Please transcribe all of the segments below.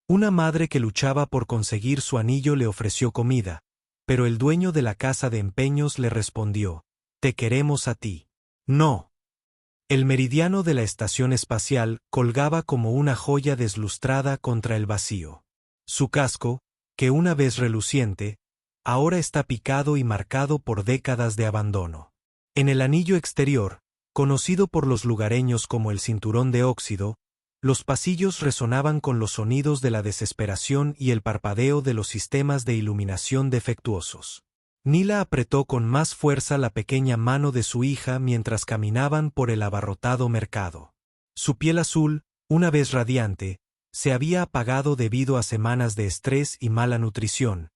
Una madre que luchaba por conseguir su anillo le ofreció comida, pero el dueño de la casa de empeños le respondió: «Te queremos a ti». No. El meridiano de la estación espacial colgaba como una joya deslustrada contra el vacío. Su casco, que una vez reluciente, ahora está picado y marcado por décadas de abandono. En el anillo exterior, conocido por los lugareños como el cinturón de óxido, los pasillos resonaban con los sonidos de la desesperación y el parpadeo de los sistemas de iluminación defectuosos. Nila apretó con más fuerza la pequeña mano de su hija mientras caminaban por el abarrotado mercado. Su piel azul, una vez radiante, se había apagado debido a semanas de estrés y mala nutrición,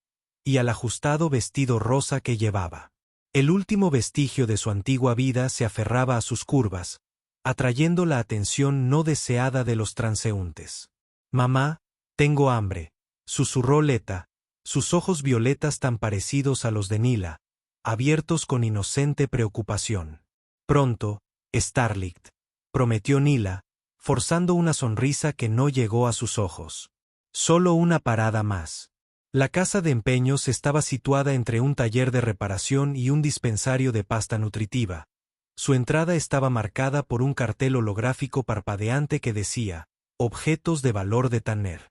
y al ajustado vestido rosa que llevaba. El último vestigio de su antigua vida se aferraba a sus curvas, atrayendo la atención no deseada de los transeúntes. «Mamá, tengo hambre», susurró Leta, sus ojos violetas tan parecidos a los de Nila, abiertos con inocente preocupación. «Pronto, Starlight», prometió Nila, forzando una sonrisa que no llegó a sus ojos. «Solo una parada más». La casa de empeños estaba situada entre un taller de reparación y un dispensario de pasta nutritiva. Su entrada estaba marcada por un cartel holográfico parpadeante que decía: «Objetos de valor de Tanner».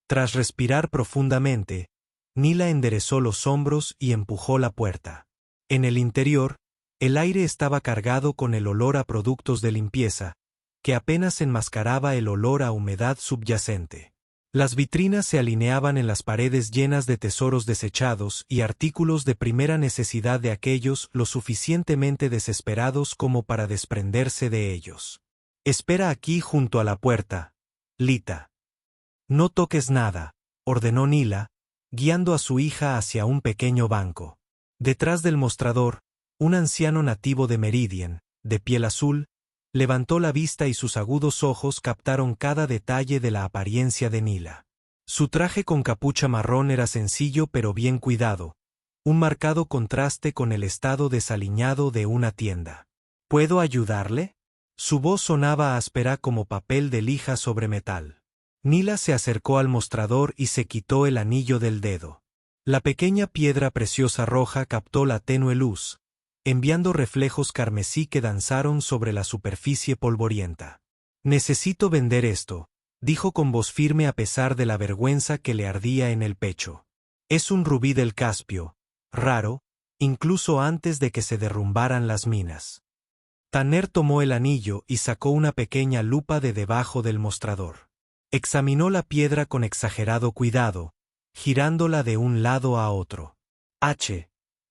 Tras respirar profundamente, Nila enderezó los hombros y empujó la puerta. En el interior, el aire estaba cargado con el olor a productos de limpieza, que apenas enmascaraba el olor a humedad subyacente. Las vitrinas se alineaban en las paredes llenas de tesoros desechados y artículos de primera necesidad de aquellos lo suficientemente desesperados como para desprenderse de ellos. «Espera aquí junto a la puerta, Lita». «No toques nada», ordenó Nila, guiando a su hija hacia un pequeño banco. Detrás del mostrador, un anciano nativo de Meridian, de piel azul, levantó la vista y sus agudos ojos captaron cada detalle de la apariencia de Nila. Su traje con capucha marrón era sencillo pero bien cuidado, un marcado contraste con el estado desaliñado de una tienda. «¿Puedo ayudarle?». Su voz sonaba áspera como papel de lija sobre metal. Nila se acercó al mostrador y se quitó el anillo del dedo. La pequeña piedra preciosa roja captó la tenue luz, enviando reflejos carmesí que danzaron sobre la superficie polvorienta. «Necesito vender esto», dijo con voz firme a pesar de la vergüenza que le ardía en el pecho. «Es un rubí del Caspio, raro, incluso antes de que se derrumbaran las minas». Tanner tomó el anillo y sacó una pequeña lupa de debajo del mostrador. Examinó la piedra con exagerado cuidado, girándola de un lado a otro.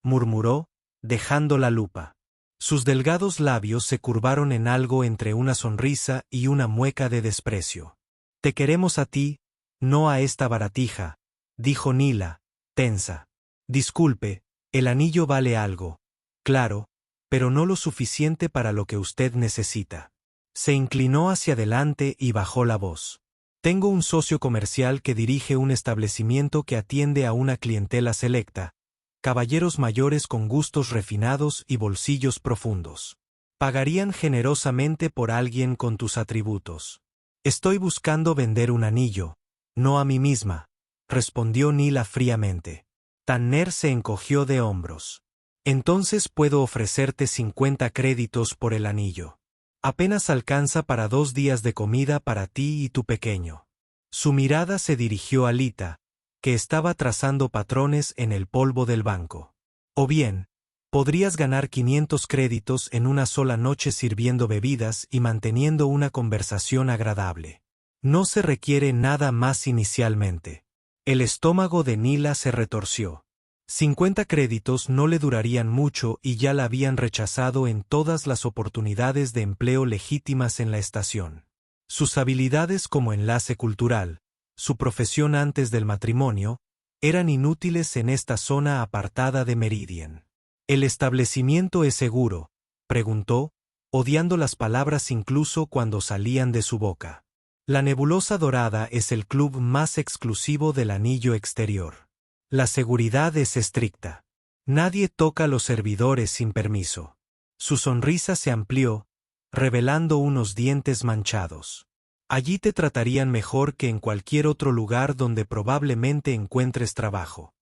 «murmuró, dejando la lupa. Sus delgados labios se curvaron en algo entre una sonrisa y una mueca de desprecio. «Te queremos a ti, no a esta baratija», dijo Nila, tensa. «Disculpe, el anillo vale algo, claro, pero no lo suficiente para lo que usted necesita». Se inclinó hacia adelante y bajó la voz. «Tengo un socio comercial que dirige un establecimiento que atiende a una clientela selecta, caballeros mayores con gustos refinados y bolsillos profundos. Pagarían generosamente por alguien con tus atributos». «Estoy buscando vender un anillo, no a mí misma», respondió Nila fríamente. Tanner se encogió de hombros. «Entonces puedo ofrecerte 50 créditos por el anillo. Apenas alcanza para 2 días de comida para ti y tu pequeño». Su mirada se dirigió a Lita, que estaba trazando patrones en el polvo del banco. «O bien, podrías ganar 500 créditos en una sola noche sirviendo bebidas y manteniendo una conversación agradable. No se requiere nada más inicialmente». El estómago de Nila se retorció. 50 créditos no le durarían mucho y ya la habían rechazado en todas las oportunidades de empleo legítimas en la estación. Sus habilidades como enlace cultural, su profesión antes del matrimonio, eran inútiles en esta zona apartada de Meridian. «¿El establecimiento es seguro?», preguntó, odiando las palabras incluso cuando salían de su boca. «La Nebulosa Dorada es el club más exclusivo del anillo exterior. La seguridad es estricta. Nadie toca a los servidores sin permiso». Su sonrisa se amplió, revelando unos dientes manchados. Allí te tratarían mejor que en cualquier otro lugar donde probablemente encuentres trabajo.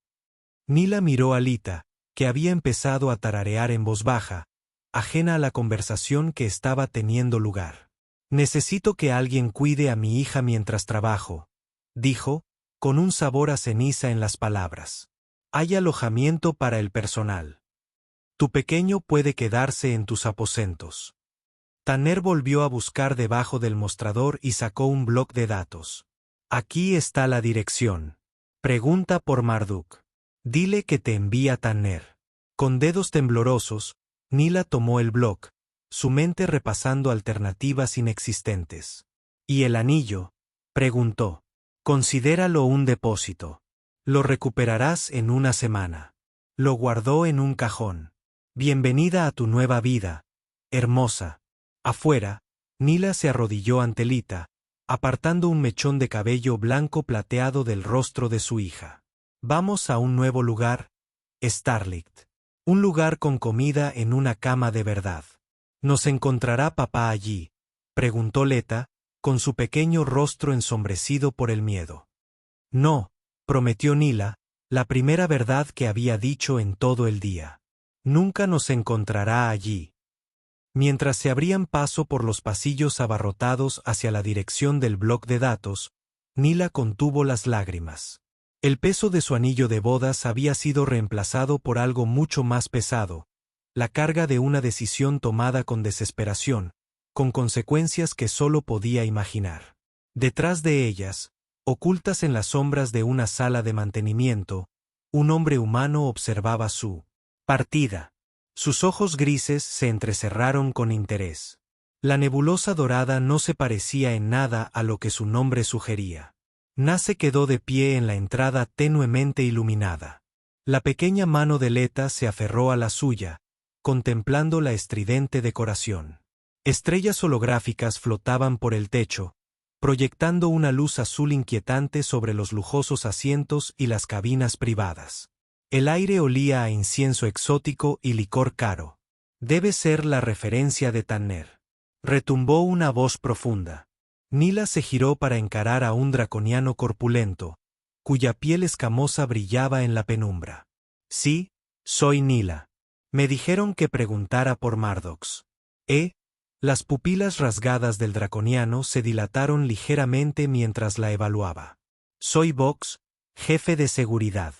Nila miró a Lita, que había empezado a tararear en voz baja, ajena a la conversación que estaba teniendo lugar. Necesito que alguien cuide a mi hija mientras trabajo, dijo, con un sabor a ceniza en las palabras. Hay alojamiento para el personal. Tu pequeño puede quedarse en tus aposentos. Tanner volvió a buscar debajo del mostrador y sacó un bloc de datos. Aquí está la dirección. Pregunta por Marduk. Dile que te envía Tanner. Con dedos temblorosos, Nila tomó el bloc, su mente repasando alternativas inexistentes. ¿Y el anillo? Preguntó. Considéralo un depósito. Lo recuperarás en una semana. Lo guardó en un cajón. Bienvenida a tu nueva vida, hermosa. Afuera, Nila se arrodilló ante Lita, apartando un mechón de cabello blanco plateado del rostro de su hija. Vamos a un nuevo lugar, Starlight. Un lugar con comida en una cama de verdad. ¿Nos encontrará papá allí?, preguntó Leta, con su pequeño rostro ensombrecido por el miedo. No, prometió Nila, la primera verdad que había dicho en todo el día. Nunca nos encontrará allí. Mientras se abrían paso por los pasillos abarrotados hacia la dirección del bloc de datos, Nila contuvo las lágrimas. El peso de su anillo de bodas había sido reemplazado por algo mucho más pesado, la carga de una decisión tomada con desesperación, con consecuencias que solo podía imaginar. Detrás de ellas, ocultas en las sombras de una sala de mantenimiento, un hombre humano observaba su partida. Sus ojos grises se entrecerraron con interés. La nebulosa dorada no se parecía en nada a lo que su nombre sugería. Nace quedó de pie en la entrada tenuemente iluminada. La pequeña mano de Leta se aferró a la suya, contemplando la estridente decoración. Estrellas holográficas flotaban por el techo, proyectando una luz azul inquietante sobre los lujosos asientos y las cabinas privadas. El aire olía a incienso exótico y licor caro. Debe ser la referencia de Tanner. Retumbó una voz profunda. Nila se giró para encarar a un draconiano corpulento, cuya piel escamosa brillaba en la penumbra. Sí, soy Nila. Me dijeron que preguntara por Mardox. Las pupilas rasgadas del draconiano se dilataron ligeramente mientras la evaluaba. Soy Vox, jefe de seguridad.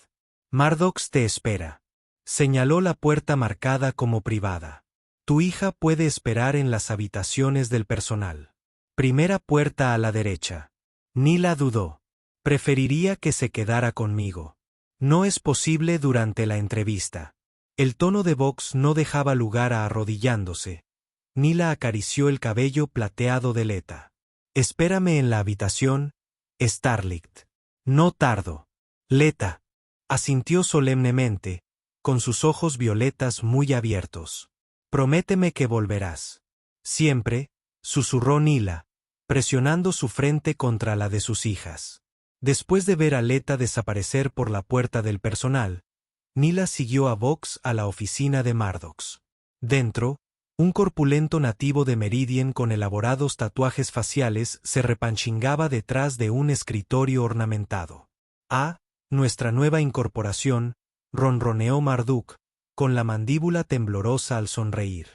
Mardox te espera. Señaló la puerta marcada como privada. Tu hija puede esperar en las habitaciones del personal. Primera puerta a la derecha. Nila dudó. Preferiría que se quedara conmigo. No es posible durante la entrevista. El tono de Vox no dejaba lugar a arrodillándose. Nila acarició el cabello plateado de Leta. Espérame en la habitación, Starlight. No tardo. Leta. Asintió solemnemente, con sus ojos violetas muy abiertos. Prométeme que volverás. Siempre, susurró Nila, presionando su frente contra la de sus hijas. Después de ver a Leta desaparecer por la puerta del personal, Nila siguió a Vox a la oficina de Mardox. Dentro, un corpulento nativo de Meridian con elaborados tatuajes faciales se repanchingaba detrás de un escritorio ornamentado. Nuestra nueva incorporación, ronroneó Marduk, con la mandíbula temblorosa al sonreír.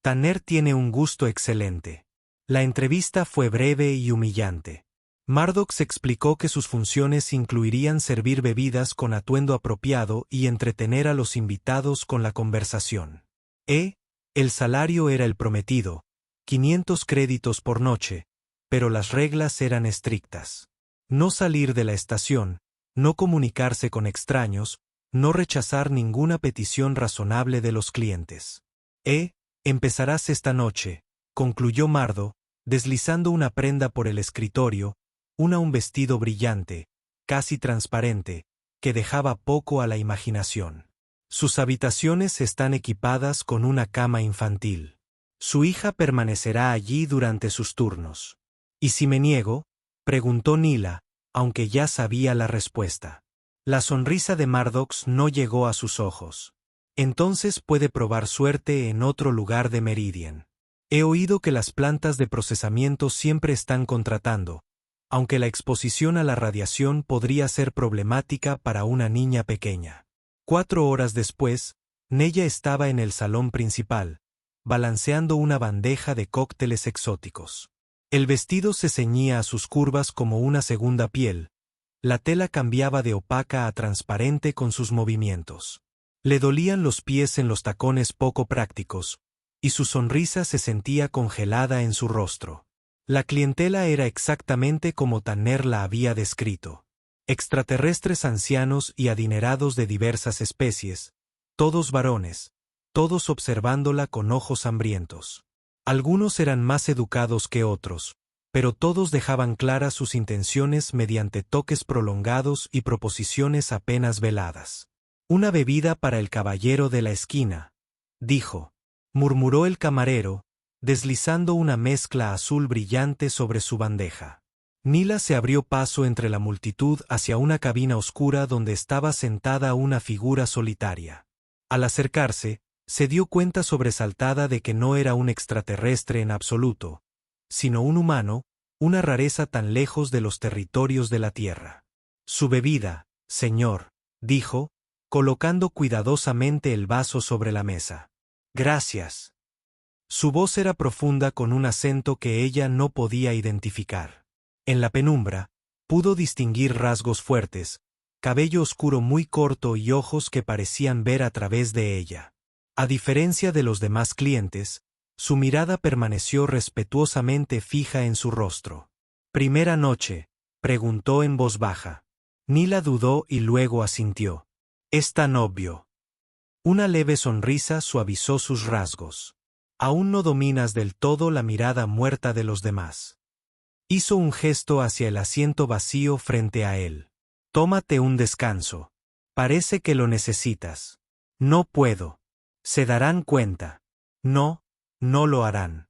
Tanner tiene un gusto excelente. La entrevista fue breve y humillante. Mardox explicó que sus funciones incluirían servir bebidas con atuendo apropiado y entretener a los invitados con la conversación. El salario era el prometido, 500 créditos por noche, pero las reglas eran estrictas. No salir de la estación, no comunicarse con extraños, no rechazar ninguna petición razonable de los clientes. Empezarás esta noche, concluyó Mardo, deslizando una prenda por el escritorio, un vestido brillante, casi transparente, que dejaba poco a la imaginación. Sus habitaciones están equipadas con una cama infantil. Su hija permanecerá allí durante sus turnos. ¿Y si me niego?, preguntó Nila, aunque ya sabía la respuesta. La sonrisa de Mardox no llegó a sus ojos. Entonces puede probar suerte en otro lugar de Meridian. He oído que las plantas de procesamiento siempre están contratando, aunque la exposición a la radiación podría ser problemática para una niña pequeña. 4 horas después, Nella estaba en el salón principal, balanceando una bandeja de cócteles exóticos. El vestido se ceñía a sus curvas como una segunda piel. La tela cambiaba de opaca a transparente con sus movimientos. Le dolían los pies en los tacones poco prácticos, y su sonrisa se sentía congelada en su rostro. La clientela era exactamente como Tanner la había descrito. Extraterrestres ancianos y adinerados de diversas especies, todos varones, todos observándola con ojos hambrientos. Algunos eran más educados que otros, pero todos dejaban claras sus intenciones mediante toques prolongados y proposiciones apenas veladas. «Una bebida para el caballero de la esquina», dijo. Murmuró el camarero, deslizando una mezcla azul brillante sobre su bandeja. Nila se abrió paso entre la multitud hacia una cabina oscura donde estaba sentada una figura solitaria. Al acercarse, se dio cuenta sobresaltada de que no era un extraterrestre en absoluto, sino un humano, una rareza tan lejos de los territorios de la Tierra. «Su bebida, señor», dijo, colocando cuidadosamente el vaso sobre la mesa. «Gracias». Su voz era profunda con un acento que ella no podía identificar. En la penumbra, pudo distinguir rasgos fuertes, cabello oscuro muy corto y ojos que parecían ver a través de ella. A diferencia de los demás clientes, su mirada permaneció respetuosamente fija en su rostro. «¿Primera noche?», preguntó en voz baja. Nila dudó y luego asintió. «Es tan obvio». Una leve sonrisa suavizó sus rasgos. «Aún no dominas del todo la mirada muerta de los demás». Hizo un gesto hacia el asiento vacío frente a él. «Tómate un descanso. Parece que lo necesitas». «No puedo». «Se darán cuenta». «No, no lo harán».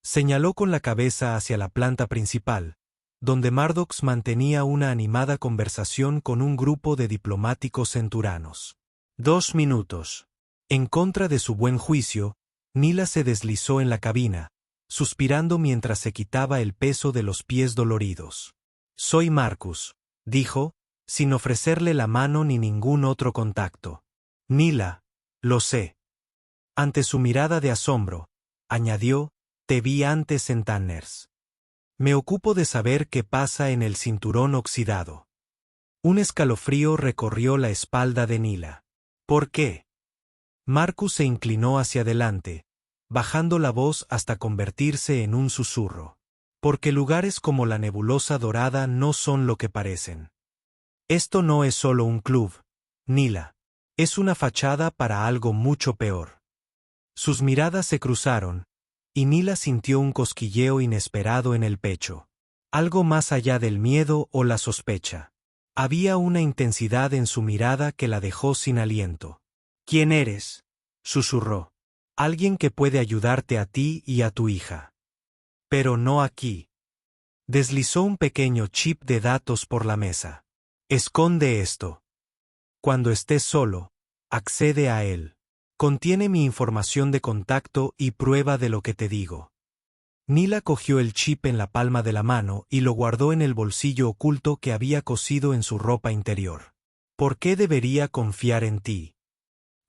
Señaló con la cabeza hacia la planta principal, donde Mardox mantenía una animada conversación con un grupo de diplomáticos centuranos. 2 minutos. En contra de su buen juicio, Nila se deslizó en la cabina, suspirando mientras se quitaba el peso de los pies doloridos. «Soy Marcus», dijo, sin ofrecerle la mano ni ningún otro contacto. «Nila, lo sé». Ante su mirada de asombro, añadió, «Te vi antes en Tanners. Me ocupo de saber qué pasa en el cinturón oxidado». Un escalofrío recorrió la espalda de Nila. «¿Por qué?». Marcus se inclinó hacia adelante, bajando la voz hasta convertirse en un susurro. «Porque lugares como la nebulosa dorada no son lo que parecen. Esto no es solo un club, Nila. Es una fachada para algo mucho peor». Sus miradas se cruzaron, y Nila sintió un cosquilleo inesperado en el pecho. Algo más allá del miedo o la sospecha. Había una intensidad en su mirada que la dejó sin aliento. «¿Quién eres?», susurró. «Alguien que puede ayudarte a ti y a tu hija. Pero no aquí». Deslizó un pequeño chip de datos por la mesa. «Esconde esto. Cuando estés solo, accede a él. Contiene mi información de contacto y prueba de lo que te digo». Nila cogió el chip en la palma de la mano y lo guardó en el bolsillo oculto que había cosido en su ropa interior. «¿Por qué debería confiar en ti?».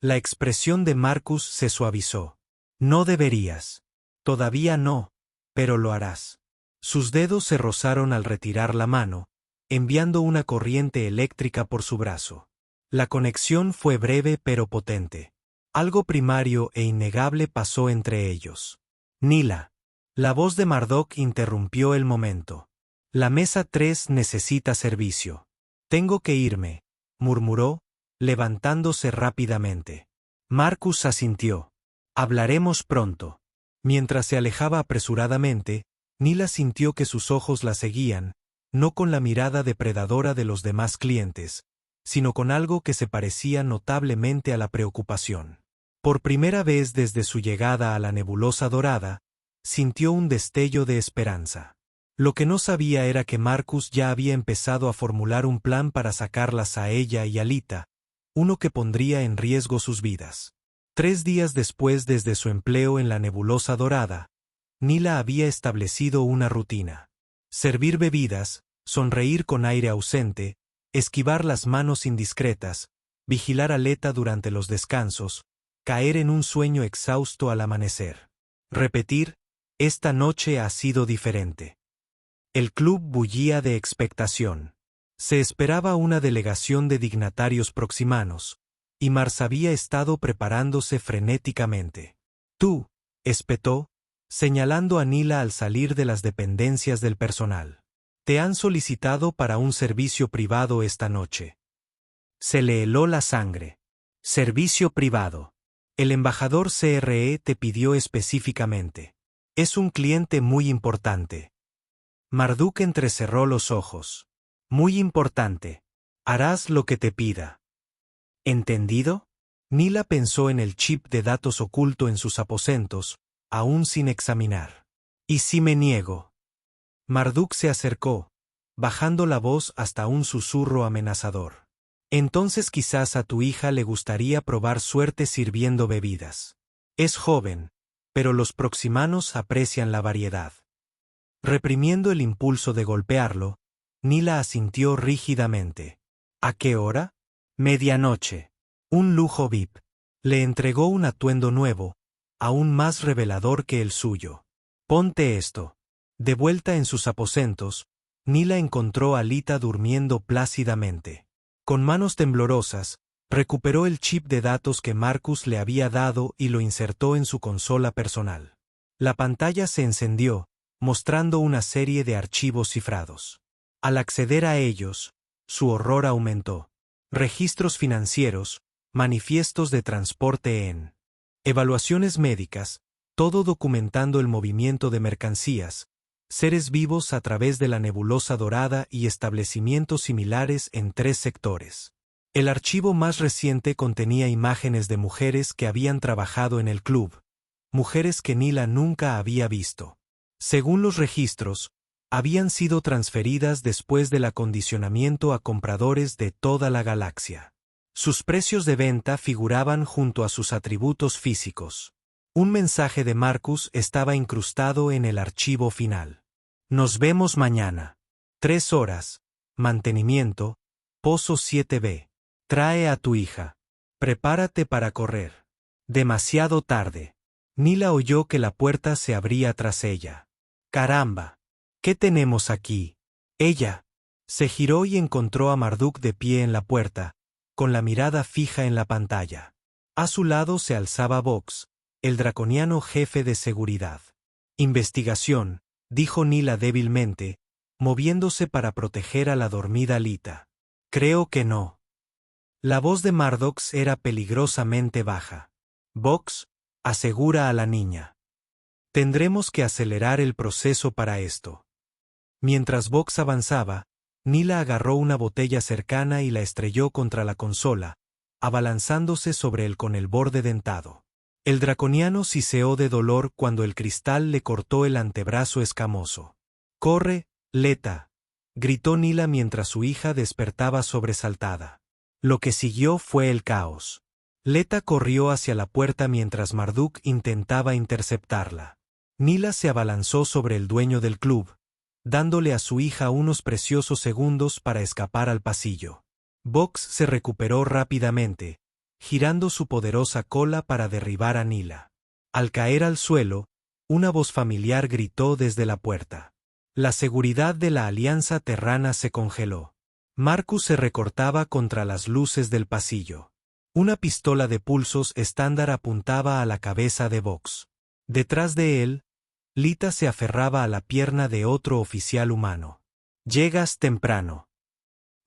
La expresión de Marcus se suavizó. «No deberías. Todavía no, pero lo harás». Sus dedos se rozaron al retirar la mano, enviando una corriente eléctrica por su brazo. La conexión fue breve pero potente. Algo primario e innegable pasó entre ellos. «Nila». La voz de Marduk interrumpió el momento. «La mesa 3 necesita servicio». «Tengo que irme», murmuró, levantándose rápidamente. Marcus asintió. «Hablaremos pronto». Mientras se alejaba apresuradamente, Nila sintió que sus ojos la seguían, no con la mirada depredadora de los demás clientes, sino con algo que se parecía notablemente a la preocupación. Por primera vez desde su llegada a la nebulosa dorada, sintió un destello de esperanza. Lo que no sabía era que Marcus ya había empezado a formular un plan para sacarlas a ella y a Lita, uno que pondría en riesgo sus vidas. 3 días después desde su empleo en la nebulosa dorada, Nila había establecido una rutina. Servir bebidas, sonreír con aire ausente, esquivar las manos indiscretas, vigilar a Leta durante los descansos, caer en un sueño exhausto al amanecer. Repetir, esta noche ha sido diferente. El club bullía de expectación. Se esperaba una delegación de dignatarios proximanos, y Mars había estado preparándose frenéticamente. Tú, espetó, señalando a Nila al salir de las dependencias del personal. Te han solicitado para un servicio privado esta noche. Se le heló la sangre. Servicio privado. El embajador CRE te pidió específicamente. Es un cliente muy importante. Marduk entrecerró los ojos. Muy importante. Harás lo que te pida. ¿Entendido? Nila pensó en el chip de datos oculto en sus aposentos, aún sin examinar. ¿Y si me niego? Marduk se acercó, bajando la voz hasta un susurro amenazador. Entonces quizás a tu hija le gustaría probar suerte sirviendo bebidas. Es joven, pero los proximanos aprecian la variedad. Reprimiendo el impulso de golpearlo, Nila asintió rígidamente. ¿A qué hora? Medianoche. Un lujo VIP. Le entregó un atuendo nuevo, aún más revelador que el suyo. Ponte esto. De vuelta en sus aposentos, Nila encontró a Lita durmiendo plácidamente. Con manos temblorosas, recuperó el chip de datos que Marcus le había dado y lo insertó en su consola personal. La pantalla se encendió, mostrando una serie de archivos cifrados. Al acceder a ellos, su horror aumentó. Registros financieros, manifiestos de transporte en evaluaciones médicas, todo documentando el movimiento de mercancías, seres vivos a través de la nebulosa dorada y establecimientos similares en 3 sectores. El archivo más reciente contenía imágenes de mujeres que habían trabajado en el club, mujeres que Nila nunca había visto. Según los registros, habían sido transferidas después del acondicionamiento a compradores de toda la galaxia. Sus precios de venta figuraban junto a sus atributos físicos. Un mensaje de Marcus estaba incrustado en el archivo final. Nos vemos mañana. 3 horas. Mantenimiento. Pozo 7B. Trae a tu hija. Prepárate para correr. Demasiado tarde. Nila oyó que la puerta se abría tras ella. Caramba. ¿Qué tenemos aquí? Ella. Se giró y encontró a Marduk de pie en la puerta, con la mirada fija en la pantalla. A su lado se alzaba Vox, el draconiano jefe de seguridad. Investigación, dijo Nila débilmente, moviéndose para proteger a la dormida Lita. Creo que no. La voz de Mardox era peligrosamente baja. Vox, asegura a la niña. Tendremos que acelerar el proceso para esto. Mientras Vox avanzaba, Nila agarró una botella cercana y la estrelló contra la consola, abalanzándose sobre él con el borde dentado. El draconiano siseó de dolor cuando el cristal le cortó el antebrazo escamoso. «¡Corre, Leta!», gritó Nila mientras su hija despertaba sobresaltada. Lo que siguió fue el caos. Leta corrió hacia la puerta mientras Marduk intentaba interceptarla. Nila se abalanzó sobre el dueño del club, dándole a su hija unos preciosos segundos para escapar al pasillo. Vox se recuperó rápidamente, girando su poderosa cola para derribar a Nila. Al caer al suelo, una voz familiar gritó desde la puerta. La seguridad de la Alianza Terrana se congeló. Marcus se recortaba contra las luces del pasillo. Una pistola de pulsos estándar apuntaba a la cabeza de Vox. Detrás de él, Lita se aferraba a la pierna de otro oficial humano. «Llegas temprano».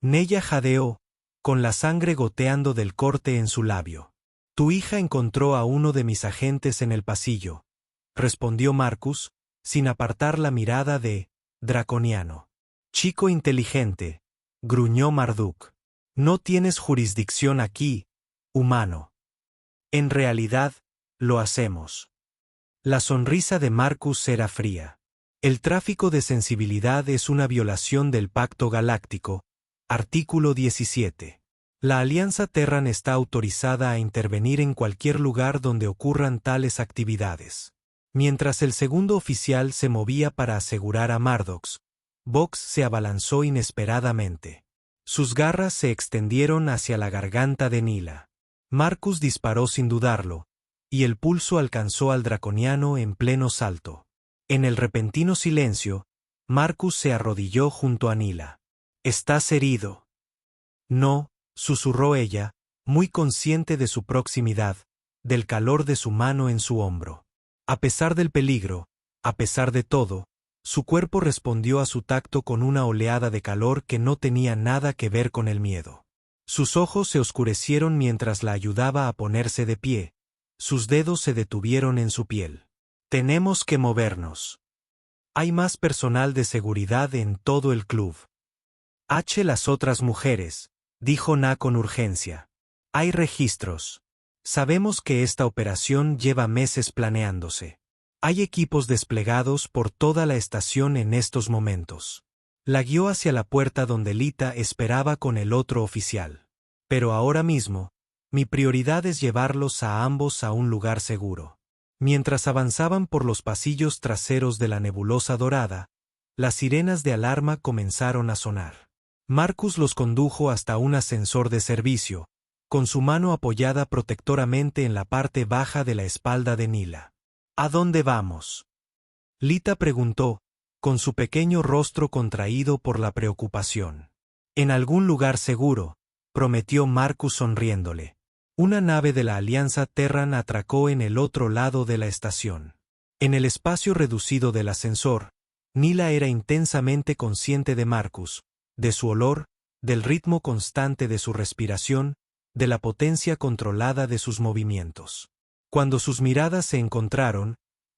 Nella jadeó, con la sangre goteando del corte en su labio. «Tu hija encontró a uno de mis agentes en el pasillo», respondió Marcus, sin apartar la mirada de draconiano. «Chico inteligente», gruñó Marduk. «No tienes jurisdicción aquí, humano». «En realidad, lo hacemos». La sonrisa de Marcus era fría. «El tráfico de sensibilidad es una violación del Pacto Galáctico, artículo 17. La Alianza Terran está autorizada a intervenir en cualquier lugar donde ocurran tales actividades. Mientras el segundo oficial se movía para asegurar a Maddox, Box se abalanzó inesperadamente. Sus garras se extendieron hacia la garganta de Nila. Marcus disparó sin dudarlo, y el pulso alcanzó al draconiano en pleno salto. En el repentino silencio, Marcus se arrodilló junto a Nila. «¿Estás herido?» «No», susurró ella, muy consciente de su proximidad, del calor de su mano en su hombro. A pesar del peligro, a pesar de todo, su cuerpo respondió a su tacto con una oleada de calor que no tenía nada que ver con el miedo. Sus ojos se oscurecieron mientras la ayudaba a ponerse de pie. Sus dedos se detuvieron en su piel. «Tenemos que movernos. Hay más personal de seguridad en todo el club». Las otras mujeres», dijo Na con urgencia. «Hay registros. Sabemos que esta operación lleva meses planeándose. Hay equipos desplegados por toda la estación en estos momentos». La guió hacia la puerta donde Lita esperaba con el otro oficial. «Pero ahora mismo, mi prioridad es llevarlos a ambos a un lugar seguro». Mientras avanzaban por los pasillos traseros de la nebulosa dorada, las sirenas de alarma comenzaron a sonar. Marcus los condujo hasta un ascensor de servicio, con su mano apoyada protectoramente en la parte baja de la espalda de Nila. «¿A dónde vamos?», Lita preguntó, con su pequeño rostro contraído por la preocupación. «En algún lugar seguro», prometió Marcus sonriéndole. Una nave de la Alianza Terran atracó en el otro lado de la estación. En el espacio reducido del ascensor, Nila era intensamente consciente de Marcus, de su olor, del ritmo constante de su respiración, de la potencia controlada de sus movimientos. Cuando sus miradas se encontraron,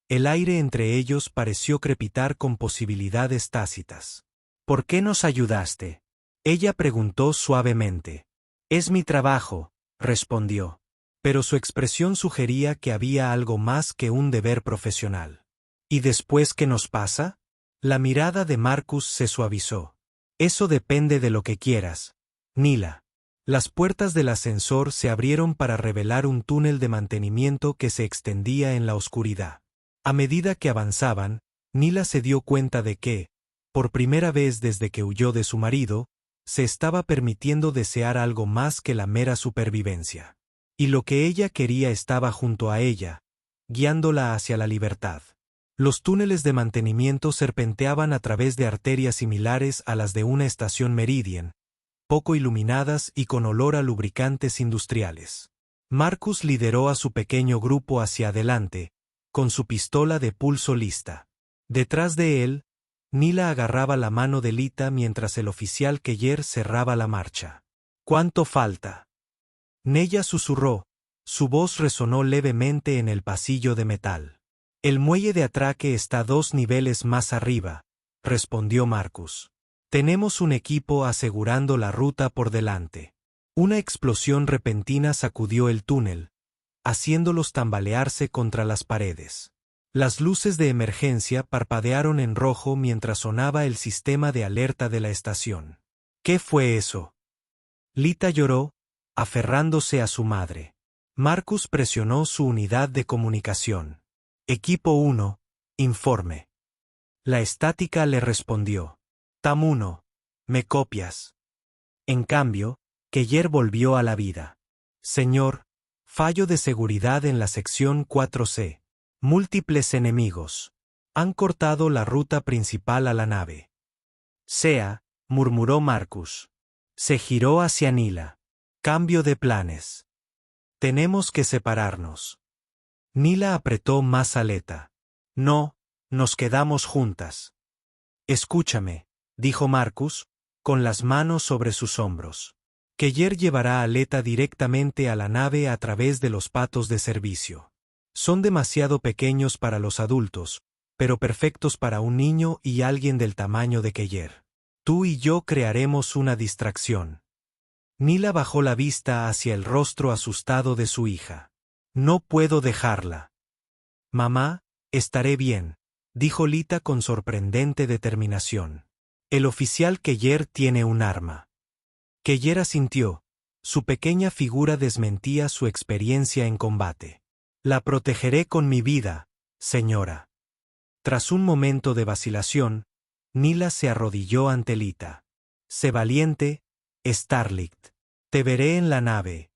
el aire entre ellos pareció crepitar con posibilidades tácitas. «¿Por qué nos ayudaste?», ella preguntó suavemente. «Es mi trabajo», respondió. Pero su expresión sugería que había algo más que un deber profesional. «¿Y después qué nos pasa?». La mirada de Marcus se suavizó. «Eso depende de lo que quieras, Nila». Las puertas del ascensor se abrieron para revelar un túnel de mantenimiento que se extendía en la oscuridad. A medida que avanzaban, Nila se dio cuenta de que, por primera vez desde que huyó de su marido, se estaba permitiendo desear algo más que la mera supervivencia. Y lo que ella quería estaba junto a ella, guiándola hacia la libertad. Los túneles de mantenimiento serpenteaban a través de arterias similares a las de una estación Meridian, poco iluminadas y con olor a lubricantes industriales. Marcus lideró a su pequeño grupo hacia adelante, con su pistola de pulso lista. Detrás de él, Nila agarraba la mano de Lita mientras el oficial Keller cerraba la marcha. «¿Cuánto falta?». Nella susurró, su voz resonó levemente en el pasillo de metal. «El muelle de atraque está 2 niveles más arriba», respondió Marcus. «Tenemos un equipo asegurando la ruta por delante». Una explosión repentina sacudió el túnel, haciéndolos tambalearse contra las paredes. Las luces de emergencia parpadearon en rojo mientras sonaba el sistema de alerta de la estación. «¿Qué fue eso?». Lita lloró, aferrándose a su madre. Marcus presionó su unidad de comunicación. «Equipo 1, informe». La estática le respondió. «Tam 1, ¿me copias?». En cambio, Keller volvió a la vida. «Señor, fallo de seguridad en la sección 4C. Múltiples enemigos. Han cortado la ruta principal a la nave». «Sea», murmuró Marcus. Se giró hacia Nila. «Cambio de planes. Tenemos que separarnos». Nila apretó más aleta. «No, nos quedamos juntas». «Escúchame», dijo Marcus, con las manos sobre sus hombros. «Keller llevará a Leta directamente a la nave a través de los patos de servicio. Son demasiado pequeños para los adultos, pero perfectos para un niño y alguien del tamaño de Keller. Tú y yo crearemos una distracción». Nila bajó la vista hacia el rostro asustado de su hija. «No puedo dejarla». «Mamá, estaré bien», dijo Lita con sorprendente determinación. «El oficial Keller tiene un arma». Keller asintió. Su pequeña figura desmentía su experiencia en combate. «La protegeré con mi vida», señora. Tras un momento de vacilación, Nila se arrodilló ante Lita. Sé valiente, Starlight. Te veré en la nave.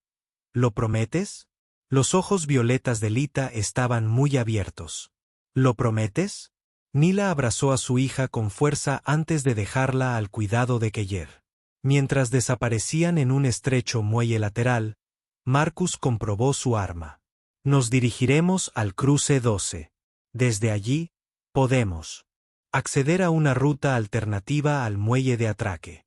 ¿Lo prometes? Los ojos violetas de Lita estaban muy abiertos. ¿Lo prometes? Nila abrazó a su hija con fuerza antes de dejarla al cuidado de Keller. Mientras desaparecían en un estrecho muelle lateral, Marcus comprobó su arma. Nos dirigiremos al cruce 12. Desde allí, podemos acceder a una ruta alternativa al muelle de atraque.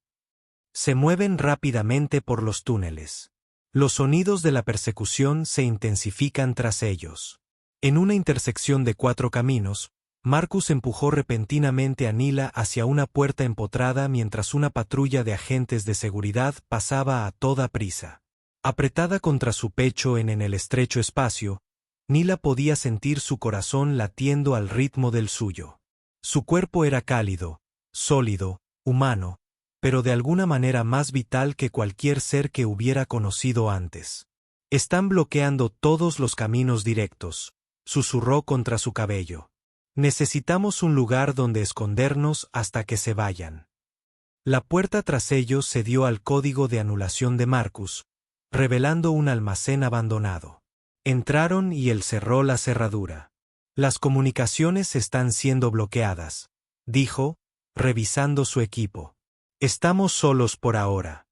Se mueven rápidamente por los túneles. Los sonidos de la persecución se intensifican tras ellos. En una intersección de 4 caminos, Marcus empujó repentinamente a Nila hacia una puerta empotrada mientras una patrulla de agentes de seguridad pasaba a toda prisa. Apretada contra su pecho en el estrecho espacio, Nila podía sentir su corazón latiendo al ritmo del suyo. Su cuerpo era cálido, sólido, humano, pero de alguna manera más vital que cualquier ser que hubiera conocido antes. Están bloqueando todos los caminos directos, susurró contra su cabello. Necesitamos un lugar donde escondernos hasta que se vayan. La puerta tras ellos se dio al código de anulación de Marcus, revelando un almacén abandonado. Entraron y él cerró la cerradura. Las comunicaciones están siendo bloqueadas, dijo, revisando su equipo. Estamos solos por ahora.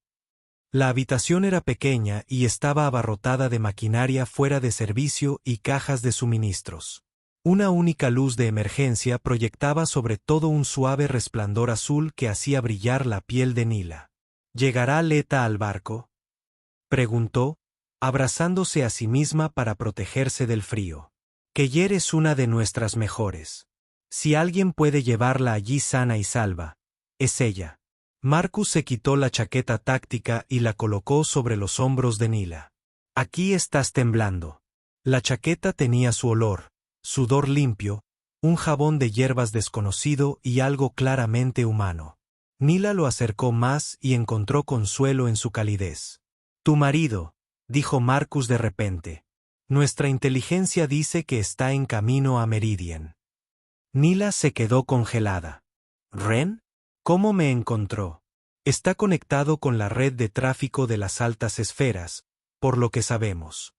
La habitación era pequeña y estaba abarrotada de maquinaria fuera de servicio y cajas de suministros. Una única luz de emergencia proyectaba sobre todo un suave resplandor azul que hacía brillar la piel de Nila. ¿Llegará Leta al barco?, preguntó, abrazándose a sí misma para protegerse del frío. Keller es una de nuestras mejores. Si alguien puede llevarla allí sana y salva, es ella. Marcus se quitó la chaqueta táctica y la colocó sobre los hombros de Nila. Aquí estás temblando. La chaqueta tenía su olor, sudor limpio, un jabón de hierbas desconocido y algo claramente humano. Nila lo acercó más y encontró consuelo en su calidez. Tu marido, dijo Marcus de repente. Nuestra inteligencia dice que está en camino a Meridian. Nila se quedó congelada. ¿Ren? ¿Cómo me encontró? Está conectado con la red de tráfico de las altas esferas, por lo que sabemos.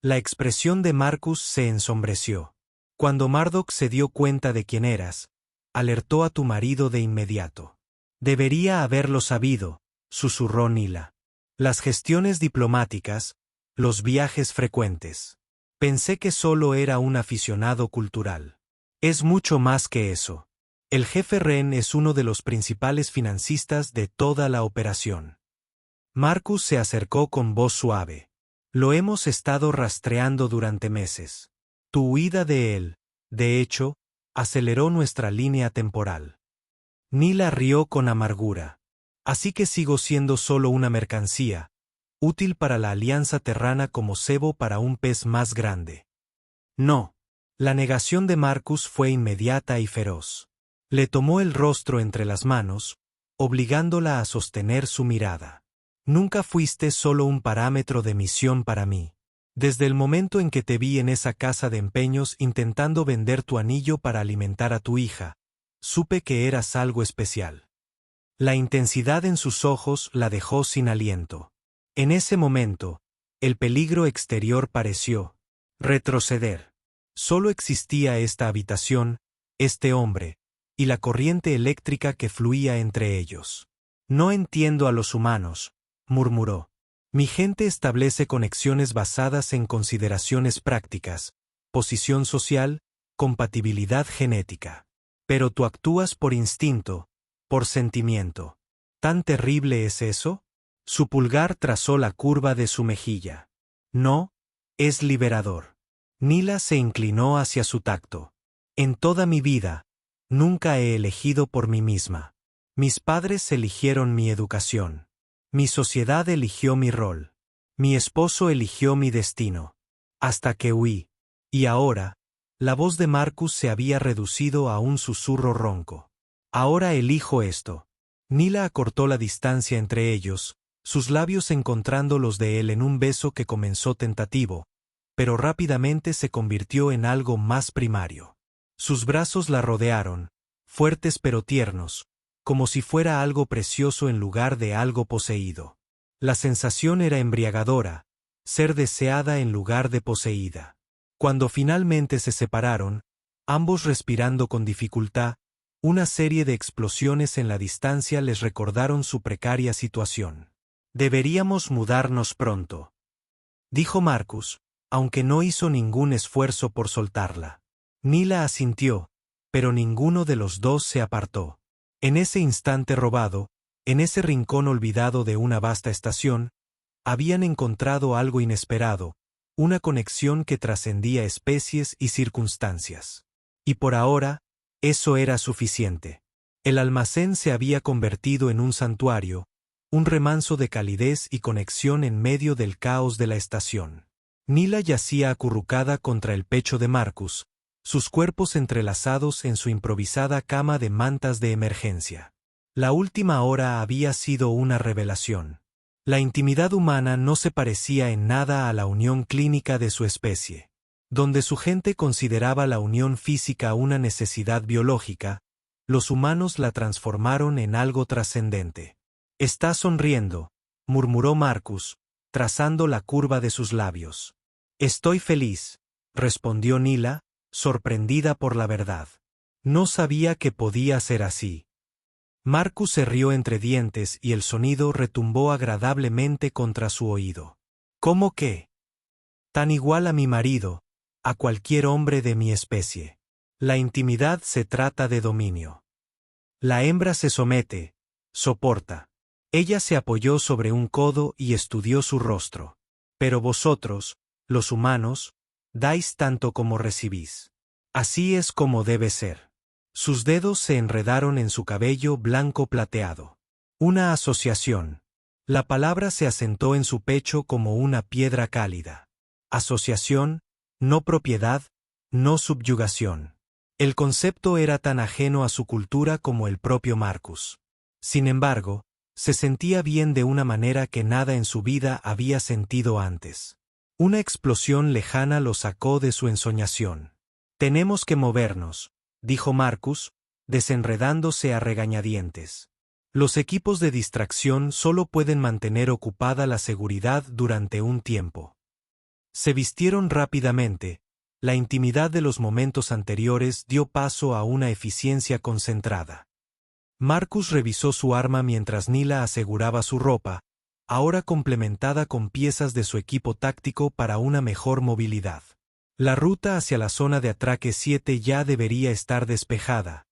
La expresión de Marcus se ensombreció. Cuando Mardok se dio cuenta de quién eras, alertó a tu marido de inmediato. Debería haberlo sabido, susurró Nila. Las gestiones diplomáticas, los viajes frecuentes. Pensé que solo era un aficionado cultural. Es mucho más que eso. El jefe Ren es uno de los principales financistas de toda la operación. Marcus se acercó con voz suave. Lo hemos estado rastreando durante meses. Tu huida de él, de hecho, aceleró nuestra línea temporal. Nila rió con amargura. Así que sigo siendo solo una mercancía, útil para la Alianza Terrana como cebo para un pez más grande. No. La negación de Marcus fue inmediata y feroz. Le tomó el rostro entre las manos, obligándola a sostener su mirada. Nunca fuiste solo un parámetro de misión para mí. Desde el momento en que te vi en esa casa de empeños intentando vender tu anillo para alimentar a tu hija, supe que eras algo especial. La intensidad en sus ojos la dejó sin aliento. En ese momento, el peligro exterior pareció retroceder. Solo existía esta habitación, este hombre, y la corriente eléctrica que fluía entre ellos. No entiendo a los humanos, murmuró. Mi gente establece conexiones basadas en consideraciones prácticas, posición social, compatibilidad genética. Pero tú actúas por instinto, por sentimiento. ¿Tan terrible es eso? Su pulgar trazó la curva de su mejilla. No, es liberador. Nila se inclinó hacia su tacto. En toda mi vida, nunca he elegido por mí misma. Mis padres eligieron mi educación. Mi sociedad eligió mi rol. Mi esposo eligió mi destino. Hasta que huí. Y ahora, la voz de Marcus se había reducido a un susurro ronco. Ahora elijo esto. Nila acortó la distancia entre ellos, sus labios encontrando los de él en un beso que comenzó tentativo, pero rápidamente se convirtió en algo más primario. Sus brazos la rodearon, fuertes pero tiernos, como si fuera algo precioso en lugar de algo poseído. La sensación era embriagadora, ser deseada en lugar de poseída. Cuando finalmente se separaron, ambos respirando con dificultad, una serie de explosiones en la distancia les recordaron su precaria situación. «Deberíamos mudarnos pronto», dijo Marcus, aunque no hizo ningún esfuerzo por soltarla. Nila asintió, pero ninguno de los dos se apartó. En ese instante robado, en ese rincón olvidado de una vasta estación, habían encontrado algo inesperado, una conexión que trascendía especies y circunstancias. Y por ahora, eso era suficiente. El almacén se había convertido en un santuario, un remanso de calidez y conexión en medio del caos de la estación. Nila yacía acurrucada contra el pecho de Marcus, sus cuerpos entrelazados en su improvisada cama de mantas de emergencia. La última hora había sido una revelación. La intimidad humana no se parecía en nada a la unión clínica de su especie. Donde su gente consideraba la unión física una necesidad biológica, los humanos la transformaron en algo trascendente. «Está sonriendo», murmuró Marcus, trazando la curva de sus labios. «Estoy feliz», respondió Nila, sorprendida por la verdad. No sabía que podía ser así. Marcus se rió entre dientes y el sonido retumbó agradablemente contra su oído. «¿Cómo qué? Tan igual a mi marido, a cualquier hombre de mi especie. La intimidad se trata de dominio. La hembra se somete, soporta». Ella se apoyó sobre un codo y estudió su rostro. «Pero vosotros, los humanos, dais tanto como recibís. Así es como debe ser». Sus dedos se enredaron en su cabello blanco plateado. Una asociación. La palabra se asentó en su pecho como una piedra cálida. Asociación, no propiedad, no subyugación. El concepto era tan ajeno a su cultura como el propio Marcus. Sin embargo, se sentía bien de una manera que nada en su vida había sentido antes. Una explosión lejana lo sacó de su ensoñación. «Tenemos que movernos», dijo Marcus, desenredándose a regañadientes. «Los equipos de distracción solo pueden mantener ocupada la seguridad durante un tiempo». Se vistieron rápidamente. La intimidad de los momentos anteriores dio paso a una eficiencia concentrada. Marcus revisó su arma mientras Nila aseguraba su ropa, ahora complementada con piezas de su equipo táctico para una mejor movilidad. «La ruta hacia la zona de atraque 7 ya debería estar despejada»,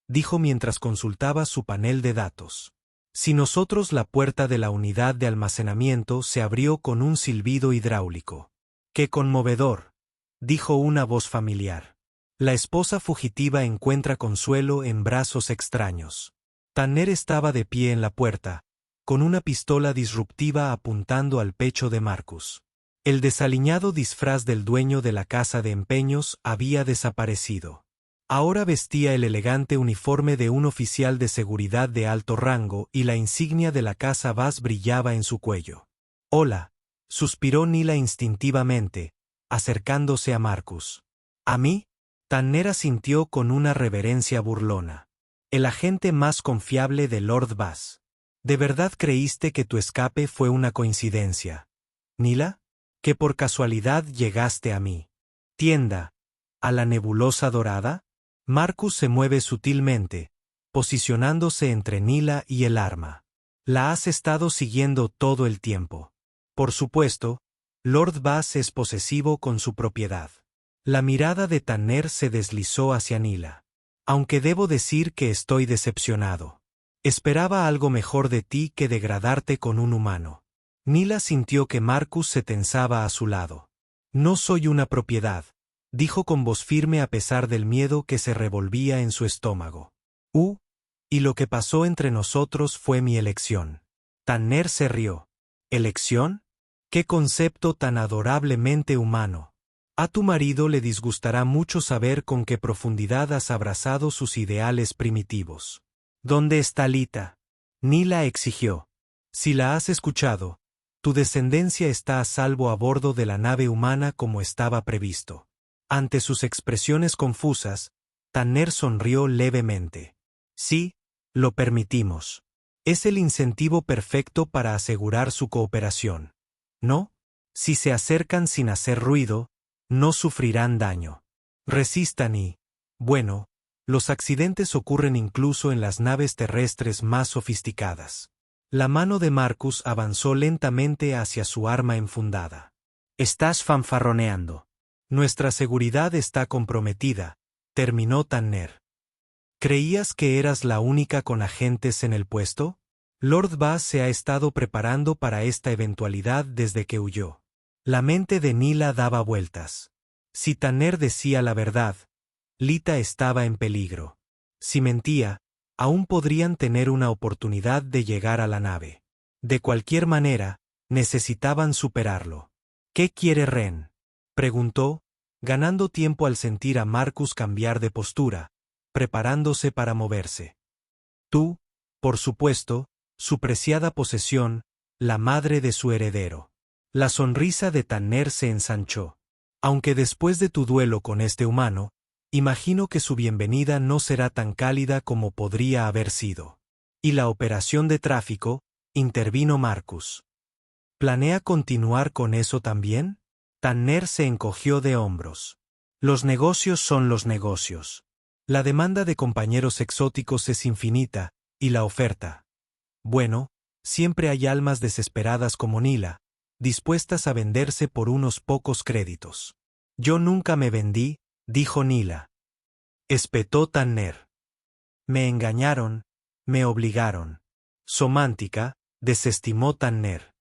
dijo mientras consultaba su panel de datos. «Si nosotros la puerta de la unidad de almacenamiento se abrió con un silbido hidráulico». «¡Qué conmovedor!», dijo una voz familiar. La esposa fugitiva encuentra consuelo en brazos extraños. Tanner estaba de pie en la puerta, con una pistola disruptiva apuntando al pecho de Marcus. El desaliñado disfraz del dueño de la casa de empeños había desaparecido. Ahora vestía el elegante uniforme de un oficial de seguridad de alto rango y la insignia de la casa Bass brillaba en su cuello. «Hola», suspiró Nila instintivamente, acercándose a Marcus. «¿A mí?». Tanner asintió con una reverencia burlona. «El agente más confiable de Lord Bass. ¿De verdad creíste que tu escape fue una coincidencia, Nila? ¿Que por casualidad llegaste a mi tienda, a la nebulosa dorada?» Marcus se mueve sutilmente, posicionándose entre Nila y el arma. «La has estado siguiendo todo el tiempo. Por supuesto, Lord Bass es posesivo con su propiedad». La mirada de Tanner se deslizó hacia Nila. «Aunque debo decir que estoy decepcionado. Esperaba algo mejor de ti que degradarte con un humano». Nila sintió que Marcus se tensaba a su lado. «No soy una propiedad», dijo con voz firme a pesar del miedo que se revolvía en su estómago. Y lo que pasó entre nosotros fue mi elección». Tanner se rió. «¿Elección? ¿Qué concepto tan adorablemente humano? A tu marido le disgustará mucho saber con qué profundidad has abrazado sus ideales primitivos». «¿Dónde está Lita?», Nila exigió. «Si la has escuchado, Tu descendencia está a salvo a bordo de la nave humana como estaba previsto. Ante sus expresiones confusas, Tanner sonrió levemente. Sí, lo permitimos. Es el incentivo perfecto para asegurar su cooperación. ¿No? Si se acercan sin hacer ruido, no sufrirán daño. Resistan y, bueno, los accidentes ocurren incluso en las naves terrestres más sofisticadas. La mano de Marcus avanzó lentamente hacia su arma enfundada. Estás fanfarroneando. Nuestra seguridad está comprometida, terminó Tanner. ¿Creías que eras la única con agentes en el puesto? Lord Bass se ha estado preparando para esta eventualidad desde que huyó. La mente de Nila daba vueltas. Si Tanner decía la verdad, Lita estaba en peligro. Si mentía, aún podrían tener una oportunidad de llegar a la nave. De cualquier manera, necesitaban superarlo. ¿Qué quiere Ren?, preguntó, ganando tiempo al sentir a Marcus cambiar de postura, preparándose para moverse. Tú, por supuesto, su preciada posesión, la madre de su heredero. La sonrisa de Tanner se ensanchó. Aunque después de tu duelo con este humano, imagino que su bienvenida no será tan cálida como podría haber sido. ¿Y la operación de tráfico?, intervino Marcus. ¿Planea continuar con eso también? Tanner se encogió de hombros. Los negocios son los negocios. La demanda de compañeros exóticos es infinita, y la oferta. Bueno, siempre hay almas desesperadas como Nila, dispuestas a venderse por unos pocos créditos. Yo nunca me vendí, dijo Nila. Espetó Tanner. Me engañaron, me obligaron. Somántica, desestimó Tanner.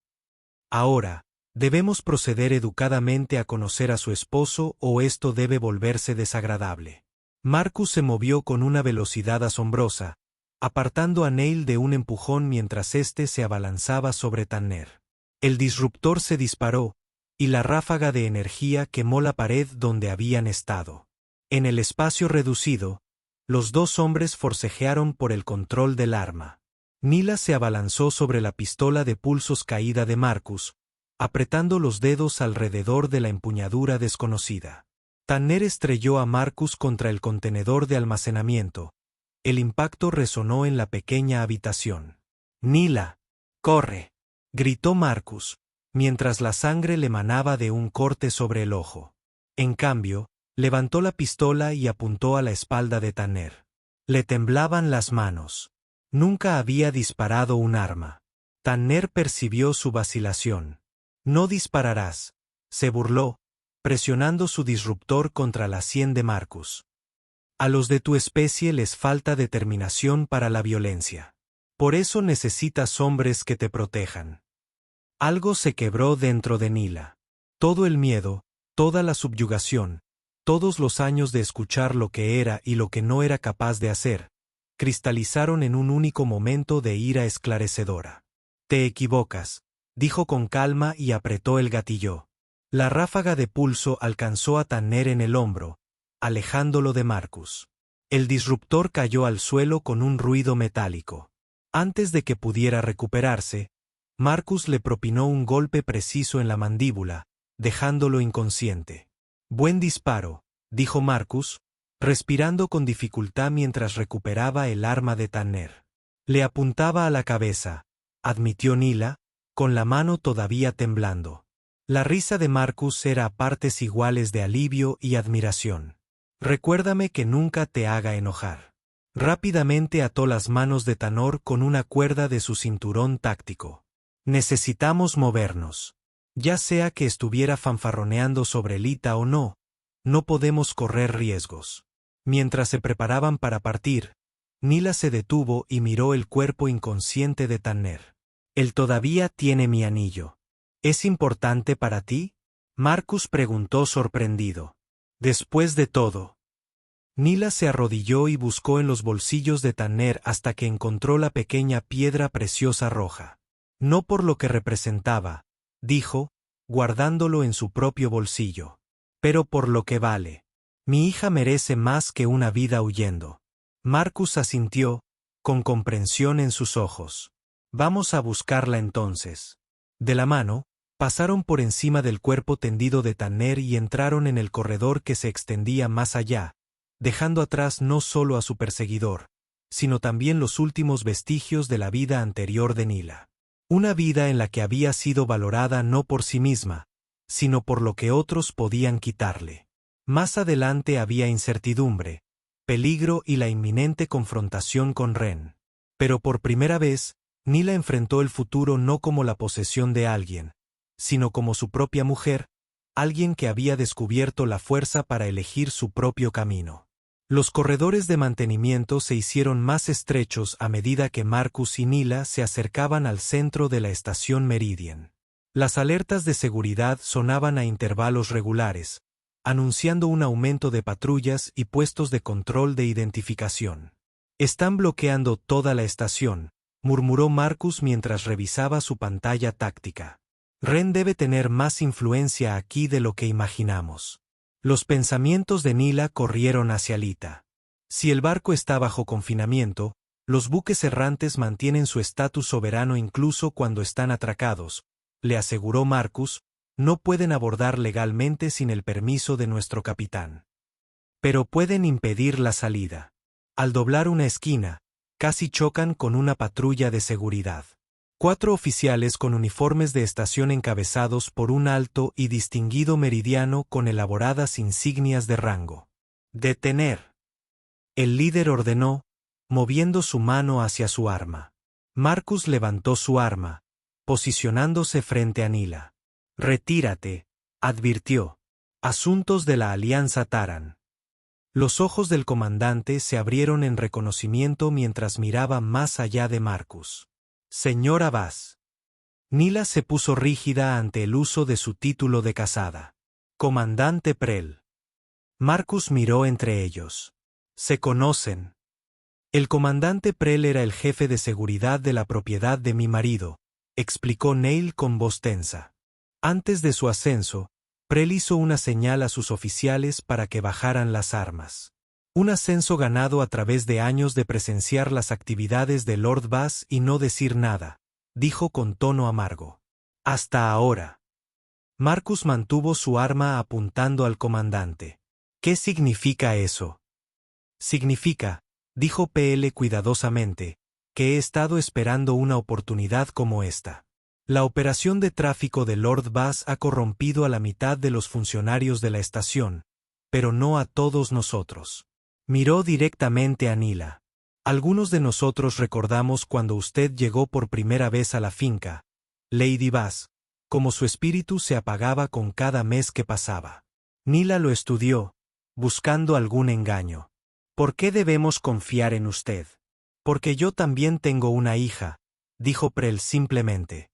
Ahora, debemos proceder educadamente a conocer a su esposo o esto debe volverse desagradable. Marcus se movió con una velocidad asombrosa, apartando a Neil de un empujón mientras éste se abalanzaba sobre Tanner. El disruptor se disparó, y la ráfaga de energía quemó la pared donde habían estado. En el espacio reducido, los dos hombres forcejearon por el control del arma. Nila se abalanzó sobre la pistola de pulsos caída de Marcus, apretando los dedos alrededor de la empuñadura desconocida. Tanner estrelló a Marcus contra el contenedor de almacenamiento. El impacto resonó en la pequeña habitación. «Nila, corre», gritó Marcus, mientras la sangre le manaba de un corte sobre el ojo. En cambio, levantó la pistola y apuntó a la espalda de Tanner. Le temblaban las manos. Nunca había disparado un arma. Tanner percibió su vacilación. «No dispararás», se burló, presionando su disruptor contra la sien de Marcus. A los de tu especie les falta determinación para la violencia. Por eso necesitas hombres que te protejan. Algo se quebró dentro de Nila. Todo el miedo, toda la subyugación, todos los años de escuchar lo que era y lo que no era capaz de hacer, cristalizaron en un único momento de ira esclarecedora. Te equivocas, dijo con calma y apretó el gatillo. La ráfaga de pulso alcanzó a Tanner en el hombro, alejándolo de Marcus. El disruptor cayó al suelo con un ruido metálico. Antes de que pudiera recuperarse, Marcus le propinó un golpe preciso en la mandíbula, dejándolo inconsciente. Buen disparo, dijo Marcus, respirando con dificultad mientras recuperaba el arma de Tanner. Le apuntaba a la cabeza, admitió Nila, con la mano todavía temblando. La risa de Marcus era a partes iguales de alivio y admiración. Recuérdame que nunca te haga enojar. Rápidamente ató las manos de Tanner con una cuerda de su cinturón táctico. Necesitamos movernos. Ya sea que estuviera fanfarroneando sobre Lita o no, no podemos correr riesgos. Mientras se preparaban para partir, Nila se detuvo y miró el cuerpo inconsciente de Tanner. Él todavía tiene mi anillo. ¿Es importante para ti?, Marcus preguntó sorprendido. Después de todo. Nila se arrodilló y buscó en los bolsillos de Tanner hasta que encontró la pequeña piedra preciosa roja. No por lo que representaba, dijo, guardándolo en su propio bolsillo, pero por lo que vale. Mi hija merece más que una vida huyendo. Marcus asintió, con comprensión en sus ojos. Vamos a buscarla entonces. De la mano, pasaron por encima del cuerpo tendido de Tanner y entraron en el corredor que se extendía más allá, dejando atrás no solo a su perseguidor, sino también los últimos vestigios de la vida anterior de Nila. Una vida en la que había sido valorada no por sí misma, sino por lo que otros podían quitarle. Más adelante había incertidumbre, peligro y la inminente confrontación con Ren. Pero por primera vez, Nila enfrentó el futuro no como la posesión de alguien, sino como su propia mujer, alguien que había descubierto la fuerza para elegir su propio camino. Los corredores de mantenimiento se hicieron más estrechos a medida que Marcus y Nila se acercaban al centro de la estación Meridian. Las alertas de seguridad sonaban a intervalos regulares, anunciando un aumento de patrullas y puestos de control de identificación. «Están bloqueando toda la estación», murmuró Marcus mientras revisaba su pantalla táctica. «Ren debe tener más influencia aquí de lo que imaginamos». Los pensamientos de Nila corrieron hacia Lita. Si el barco está bajo confinamiento, los buques errantes mantienen su estatus soberano incluso cuando están atracados, le aseguró Marcus. No pueden abordar legalmente sin el permiso de nuestro capitán. Pero pueden impedir la salida. Al doblar una esquina, casi chocan con una patrulla de seguridad. 4 oficiales con uniformes de estación encabezados por un alto y distinguido meridiano con elaboradas insignias de rango. «Detener». El líder ordenó, moviendo su mano hacia su arma. Marcus levantó su arma, posicionándose frente a Nila. «Retírate», advirtió. «Asuntos de la Alianza Taran». Los ojos del comandante se abrieron en reconocimiento mientras miraba más allá de Marcus. «Señor Abbas». Nila se puso rígida ante el uso de su título de casada. «Comandante Prel». Marcus miró entre ellos. «Se conocen». «El comandante Prel era el jefe de seguridad de la propiedad de mi marido», explicó Neil con voz tensa. Antes de su ascenso, Prel hizo una señal a sus oficiales para que bajaran las armas. Un ascenso ganado a través de años de presenciar las actividades de Lord Bass y no decir nada, dijo con tono amargo. «Hasta ahora». Marcus mantuvo su arma apuntando al comandante. «¿Qué significa eso?» «Significa», dijo PL cuidadosamente, «que he estado esperando una oportunidad como esta. La operación de tráfico de Lord Bass ha corrompido a la mitad de los funcionarios de la estación, pero no a todos nosotros». Miró directamente a Nila. «Algunos de nosotros recordamos cuando usted llegó por primera vez a la finca, Lady Bass, como su espíritu se apagaba con cada mes que pasaba». Nila lo estudió, buscando algún engaño. «¿Por qué debemos confiar en usted?» «Porque yo también tengo una hija», dijo Prel simplemente.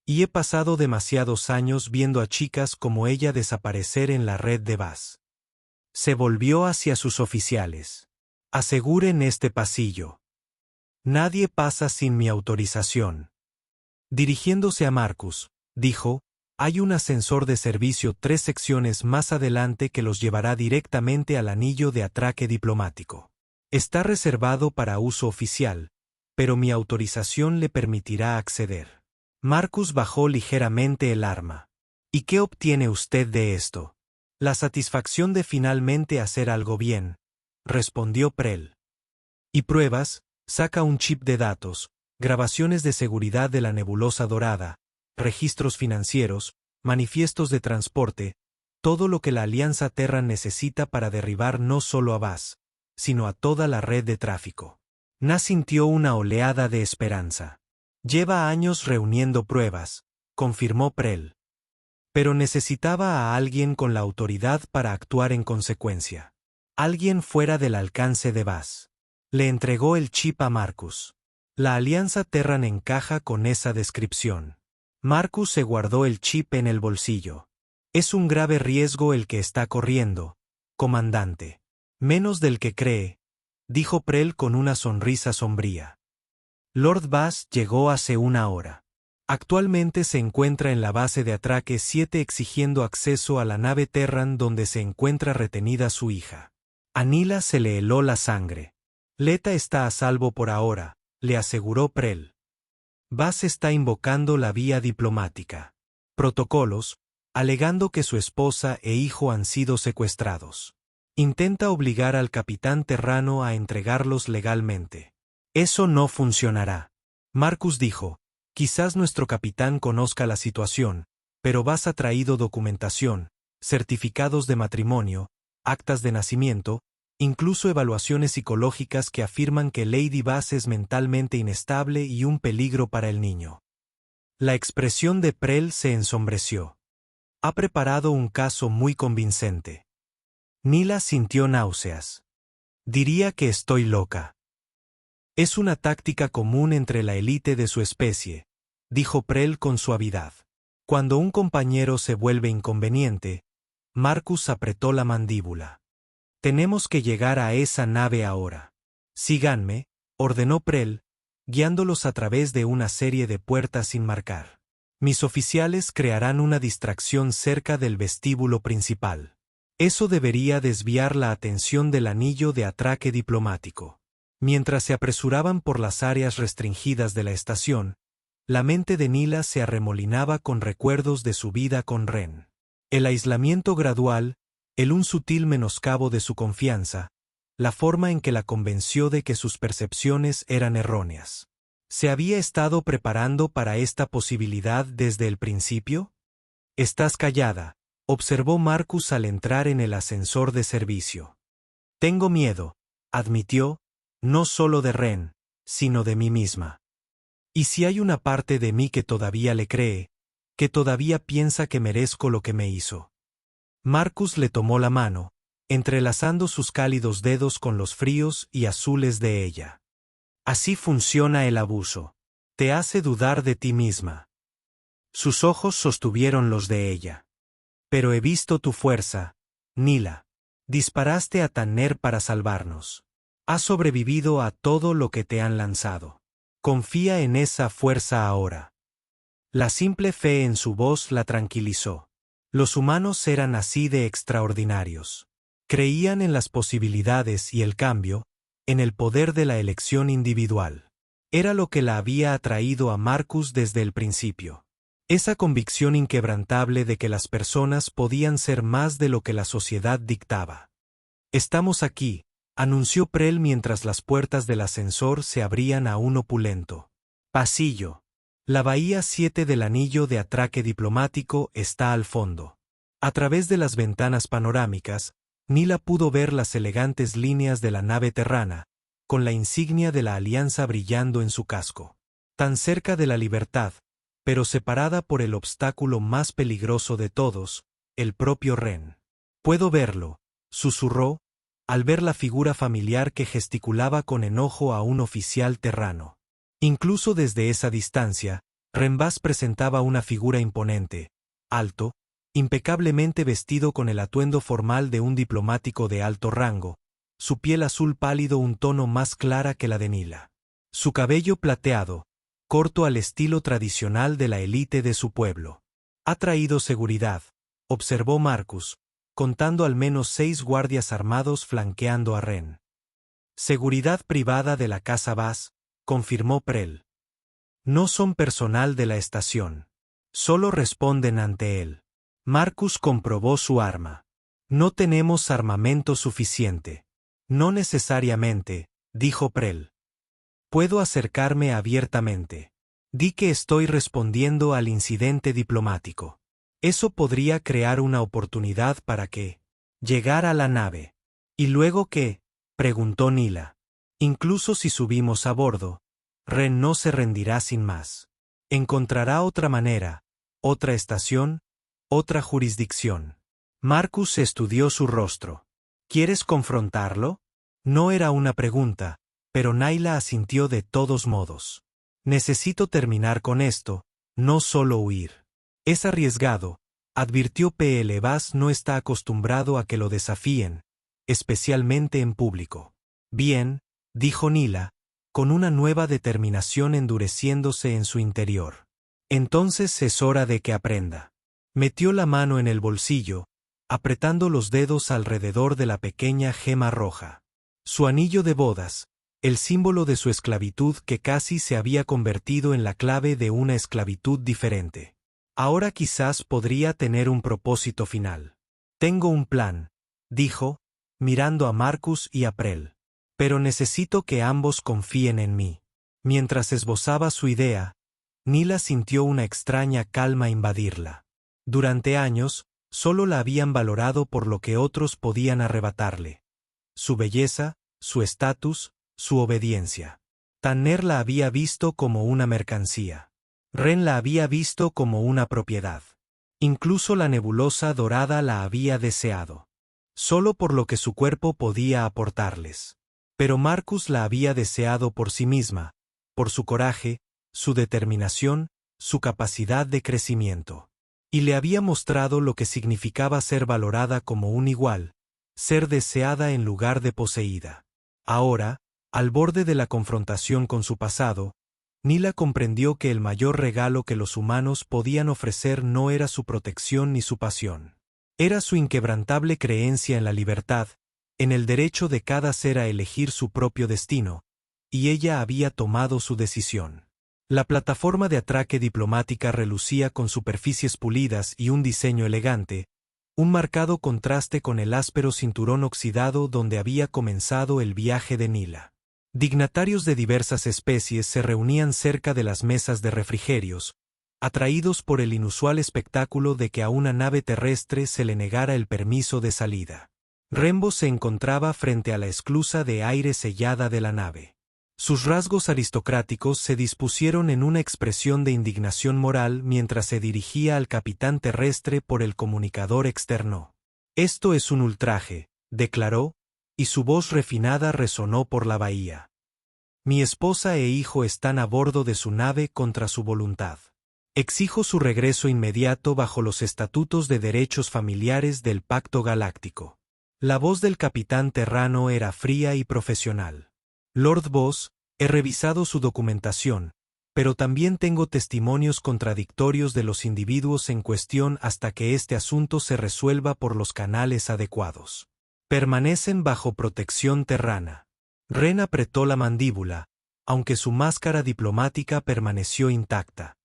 «Y he pasado demasiados años viendo a chicas como ella desaparecer en la red de Bass». Se volvió hacia sus oficiales. «Aseguren este pasillo. Nadie pasa sin mi autorización». Dirigiéndose a Marcus, dijo, «Hay un ascensor de servicio 3 secciones más adelante que los llevará directamente al anillo de atraque diplomático. Está reservado para uso oficial, pero mi autorización le permitirá acceder». Marcus bajó ligeramente el arma. «¿Y qué obtiene usted de esto?» «La satisfacción de finalmente hacer algo bien», respondió Prel. «¿Y pruebas?» «Saca un chip de datos, grabaciones de seguridad de la nebulosa dorada, registros financieros, manifiestos de transporte, todo lo que la Alianza Terran necesita para derribar no solo a Bass, sino a toda la red de tráfico». Na sintió una oleada de esperanza. «Lleva años reuniendo pruebas», confirmó Prel. «Pero necesitaba a alguien con la autoridad para actuar en consecuencia. Alguien fuera del alcance de Bass». Le entregó el chip a Marcus. «La Alianza Terran encaja con esa descripción». Marcus se guardó el chip en el bolsillo. «Es un grave riesgo el que está corriendo, comandante». «Menos del que cree», dijo Prel con una sonrisa sombría. «Lord Bass llegó hace una hora. Actualmente se encuentra en la base de atraque 7 exigiendo acceso a la nave Terran donde se encuentra retenida su hija». A Nila se le heló la sangre. «Leta está a salvo por ahora», le aseguró Prel. Vas está invocando la vía diplomática. Protocolos, alegando que su esposa e hijo han sido secuestrados. Intenta obligar al capitán Terrano a entregarlos legalmente. Eso no funcionará. Marcus dijo, quizás nuestro capitán conozca la situación, pero Bass ha traído documentación, certificados de matrimonio, actas de nacimiento, incluso evaluaciones psicológicas que afirman que Lady Bass es mentalmente inestable y un peligro para el niño. La expresión de Prell se ensombreció. Ha preparado un caso muy convincente. Nila sintió náuseas. Diría que estoy loca. Es una táctica común entre la élite de su especie, dijo Prell con suavidad. Cuando un compañero se vuelve inconveniente, Marcus apretó la mandíbula. Tenemos que llegar a esa nave ahora. Síganme, ordenó Prell, guiándolos a través de una serie de puertas sin marcar. Mis oficiales crearán una distracción cerca del vestíbulo principal. Eso debería desviar la atención del anillo de atraque diplomático. Mientras se apresuraban por las áreas restringidas de la estación, la mente de Nila se arremolinaba con recuerdos de su vida con Ren. El aislamiento gradual, un sutil menoscabo de su confianza, la forma en que la convenció de que sus percepciones eran erróneas. ¿Se había estado preparando para esta posibilidad desde el principio? Estás callada, observó Marcus al entrar en el ascensor de servicio. Tengo miedo, admitió, no solo de Ren, sino de mí misma. Y si hay una parte de mí que todavía le cree, que todavía piensa que merezco lo que me hizo. Marcus le tomó la mano, entrelazando sus cálidos dedos con los fríos y azules de ella. Así funciona el abuso. Te hace dudar de ti misma. Sus ojos sostuvieron los de ella. Pero he visto tu fuerza, Nila. Disparaste a Tanner para salvarnos. Has sobrevivido a todo lo que te han lanzado. Confía en esa fuerza ahora. La simple fe en su voz la tranquilizó. Los humanos eran así de extraordinarios. Creían en las posibilidades y el cambio, en el poder de la elección individual. Era lo que la había atraído a Marcus desde el principio. Esa convicción inquebrantable de que las personas podían ser más de lo que la sociedad dictaba. Estamos aquí, anunció Prell mientras las puertas del ascensor se abrían a un opulento pasillo. La bahía 7 del anillo de atraque diplomático está al fondo. A través de las ventanas panorámicas, Nila pudo ver las elegantes líneas de la nave terrana, con la insignia de la Alianza brillando en su casco. Tan cerca de la libertad, pero separada por el obstáculo más peligroso de todos, el propio Ren. Puedo verlo, susurró, al ver la figura familiar que gesticulaba con enojo a un oficial terrano. Incluso desde esa distancia, Ren Bass presentaba una figura imponente, alto, impecablemente vestido con el atuendo formal de un diplomático de alto rango, su piel azul pálido un tono más clara que la de Nila. Su cabello plateado, corto al estilo tradicional de la élite de su pueblo. Ha traído seguridad, observó Marcus, contando al menos 6 guardias armados flanqueando a Ren. Seguridad privada de la casa Bass, confirmó Prell. No son personal de la estación. Solo responden ante él. Marcus comprobó su arma. No tenemos armamento suficiente. No necesariamente, dijo Prell. Puedo acercarme abiertamente. Di que estoy respondiendo al incidente diplomático. Eso podría crear una oportunidad para que llegara a la nave. ¿Y luego qué?, preguntó Nila. Incluso si subimos a bordo, Ren no se rendirá sin más. Encontrará otra manera, otra estación, otra jurisdicción. Marcus estudió su rostro. ¿Quieres confrontarlo? No era una pregunta, pero Nila asintió de todos modos. Necesito terminar con esto, no solo huir. Es arriesgado, advirtió P.L. Bass no está acostumbrado a que lo desafíen, especialmente en público. Bien, dijo Nila, con una nueva determinación endureciéndose en su interior. Entonces es hora de que aprenda. Metió la mano en el bolsillo, apretando los dedos alrededor de la pequeña gema roja. Su anillo de bodas, el símbolo de su esclavitud que casi se había convertido en la clave de una esclavitud diferente. Ahora quizás podría tener un propósito final. Tengo un plan, dijo, mirando a Marcus y a Prel. Pero necesito que ambos confíen en mí. Mientras esbozaba su idea, Nila sintió una extraña calma invadirla. Durante años, solo la habían valorado por lo que otros podían arrebatarle. Su belleza, su estatus, su obediencia. Tanner la había visto como una mercancía. Ren la había visto como una propiedad. Incluso la nebulosa dorada la había deseado. Solo por lo que su cuerpo podía aportarles. Pero Marcus la había deseado por sí misma, por su coraje, su determinación, su capacidad de crecimiento. Y le había mostrado lo que significaba ser valorada como un igual, ser deseada en lugar de poseída. Ahora, al borde de la confrontación con su pasado, Nila comprendió que el mayor regalo que los humanos podían ofrecer no era su protección ni su pasión. Era su inquebrantable creencia en la libertad, en el derecho de cada ser a elegir su propio destino, y ella había tomado su decisión. La plataforma de atraque diplomática relucía con superficies pulidas y un diseño elegante, un marcado contraste con el áspero cinturón oxidado donde había comenzado el viaje de Nila. Dignatarios de diversas especies se reunían cerca de las mesas de refrigerios, atraídos por el inusual espectáculo de que a una nave terrestre se le negara el permiso de salida. Rembo se encontraba frente a la esclusa de aire sellada de la nave. Sus rasgos aristocráticos se dispusieron en una expresión de indignación moral mientras se dirigía al capitán terrestre por el comunicador externo. «Esto es un ultraje», declaró, y su voz refinada resonó por la bahía. «Mi esposa e hijo están a bordo de su nave contra su voluntad. Exijo su regreso inmediato bajo los estatutos de derechos familiares del Pacto Galáctico». La voz del capitán terrano era fría y profesional. «Lord Voss, he revisado su documentación, pero también tengo testimonios contradictorios de los individuos en cuestión hasta que este asunto se resuelva por los canales adecuados. Permanecen bajo protección terrana». Ren apretó la mandíbula, aunque su máscara diplomática permaneció intacta.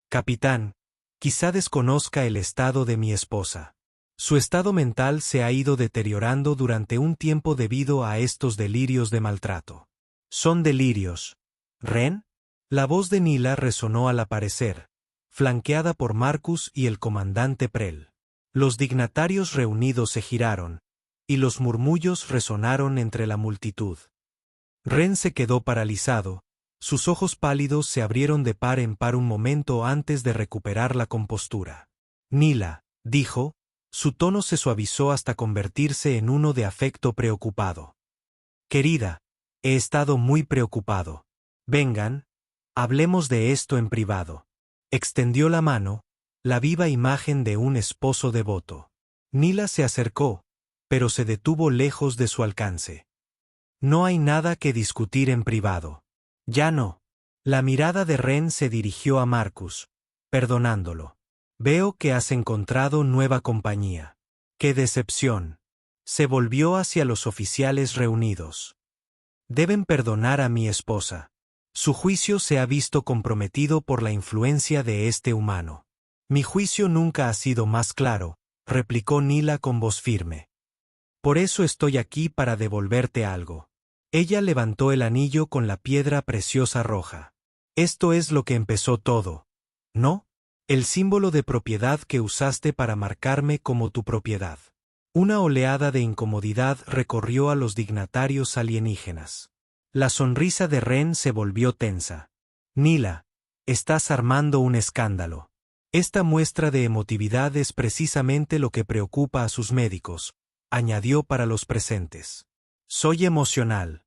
«Capitán, quizá desconozca el estado de mi esposa. Su estado mental se ha ido deteriorando durante un tiempo debido a estos delirios de maltrato». «¿Son delirios, Ren?». La voz de Nila resonó al aparecer, flanqueada por Marcus y el comandante Prel. Los dignatarios reunidos se giraron, y los murmullos resonaron entre la multitud. Ren se quedó paralizado, sus ojos pálidos se abrieron de par en par un momento antes de recuperar la compostura. «Nila», dijo, su tono se suavizó hasta convertirse en uno de afecto preocupado. «Querida, he estado muy preocupado. Vengan, hablemos de esto en privado». Extendió la mano, la viva imagen de un esposo devoto. Nila se acercó, pero se detuvo lejos de su alcance. «No hay nada que discutir en privado». «Ya no». La mirada de Ren se dirigió a Marcus, perdonándolo. «Veo que has encontrado nueva compañía». «¡Qué decepción!». Se volvió hacia los oficiales reunidos. «Deben perdonar a mi esposa. Su juicio se ha visto comprometido por la influencia de este humano». «Mi juicio nunca ha sido más claro», replicó Nila con voz firme. «Por eso estoy aquí para devolverte algo». Ella levantó el anillo con la piedra preciosa roja. «Esto es lo que empezó todo, ¿no? El símbolo de propiedad que usaste para marcarme como tu propiedad». Una oleada de incomodidad recorrió a los dignatarios alienígenas. La sonrisa de Ren se volvió tensa. «Nila, estás armando un escándalo. Esta muestra de emotividad es precisamente lo que preocupa a sus médicos», añadió para los presentes. «Soy emocional».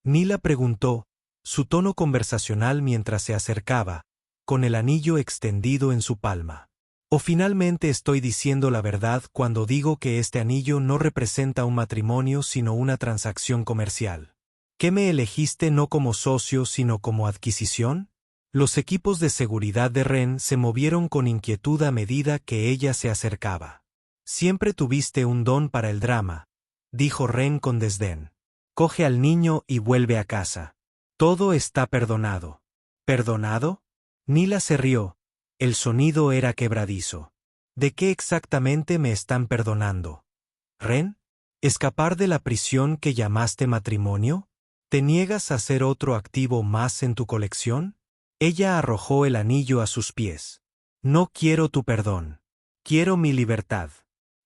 Nila preguntó, su tono conversacional mientras se acercaba, con el anillo extendido en su palma. «¿O finalmente estoy diciendo la verdad cuando digo que este anillo no representa un matrimonio sino una transacción comercial? ¿Qué me elegiste no como socio sino como adquisición?». Los equipos de seguridad de Ren se movieron con inquietud a medida que ella se acercaba. «Siempre tuviste un don para el drama», dijo Ren con desdén. Recoge al niño y vuelve a casa. Todo está perdonado. ¿Perdonado? Nila se rió. El sonido era quebradizo. ¿De qué exactamente me están perdonando? ¿Ren? ¿Escapar de la prisión que llamaste matrimonio? ¿Te niegas a ser otro activo más en tu colección? Ella arrojó el anillo a sus pies. No quiero tu perdón. Quiero mi libertad.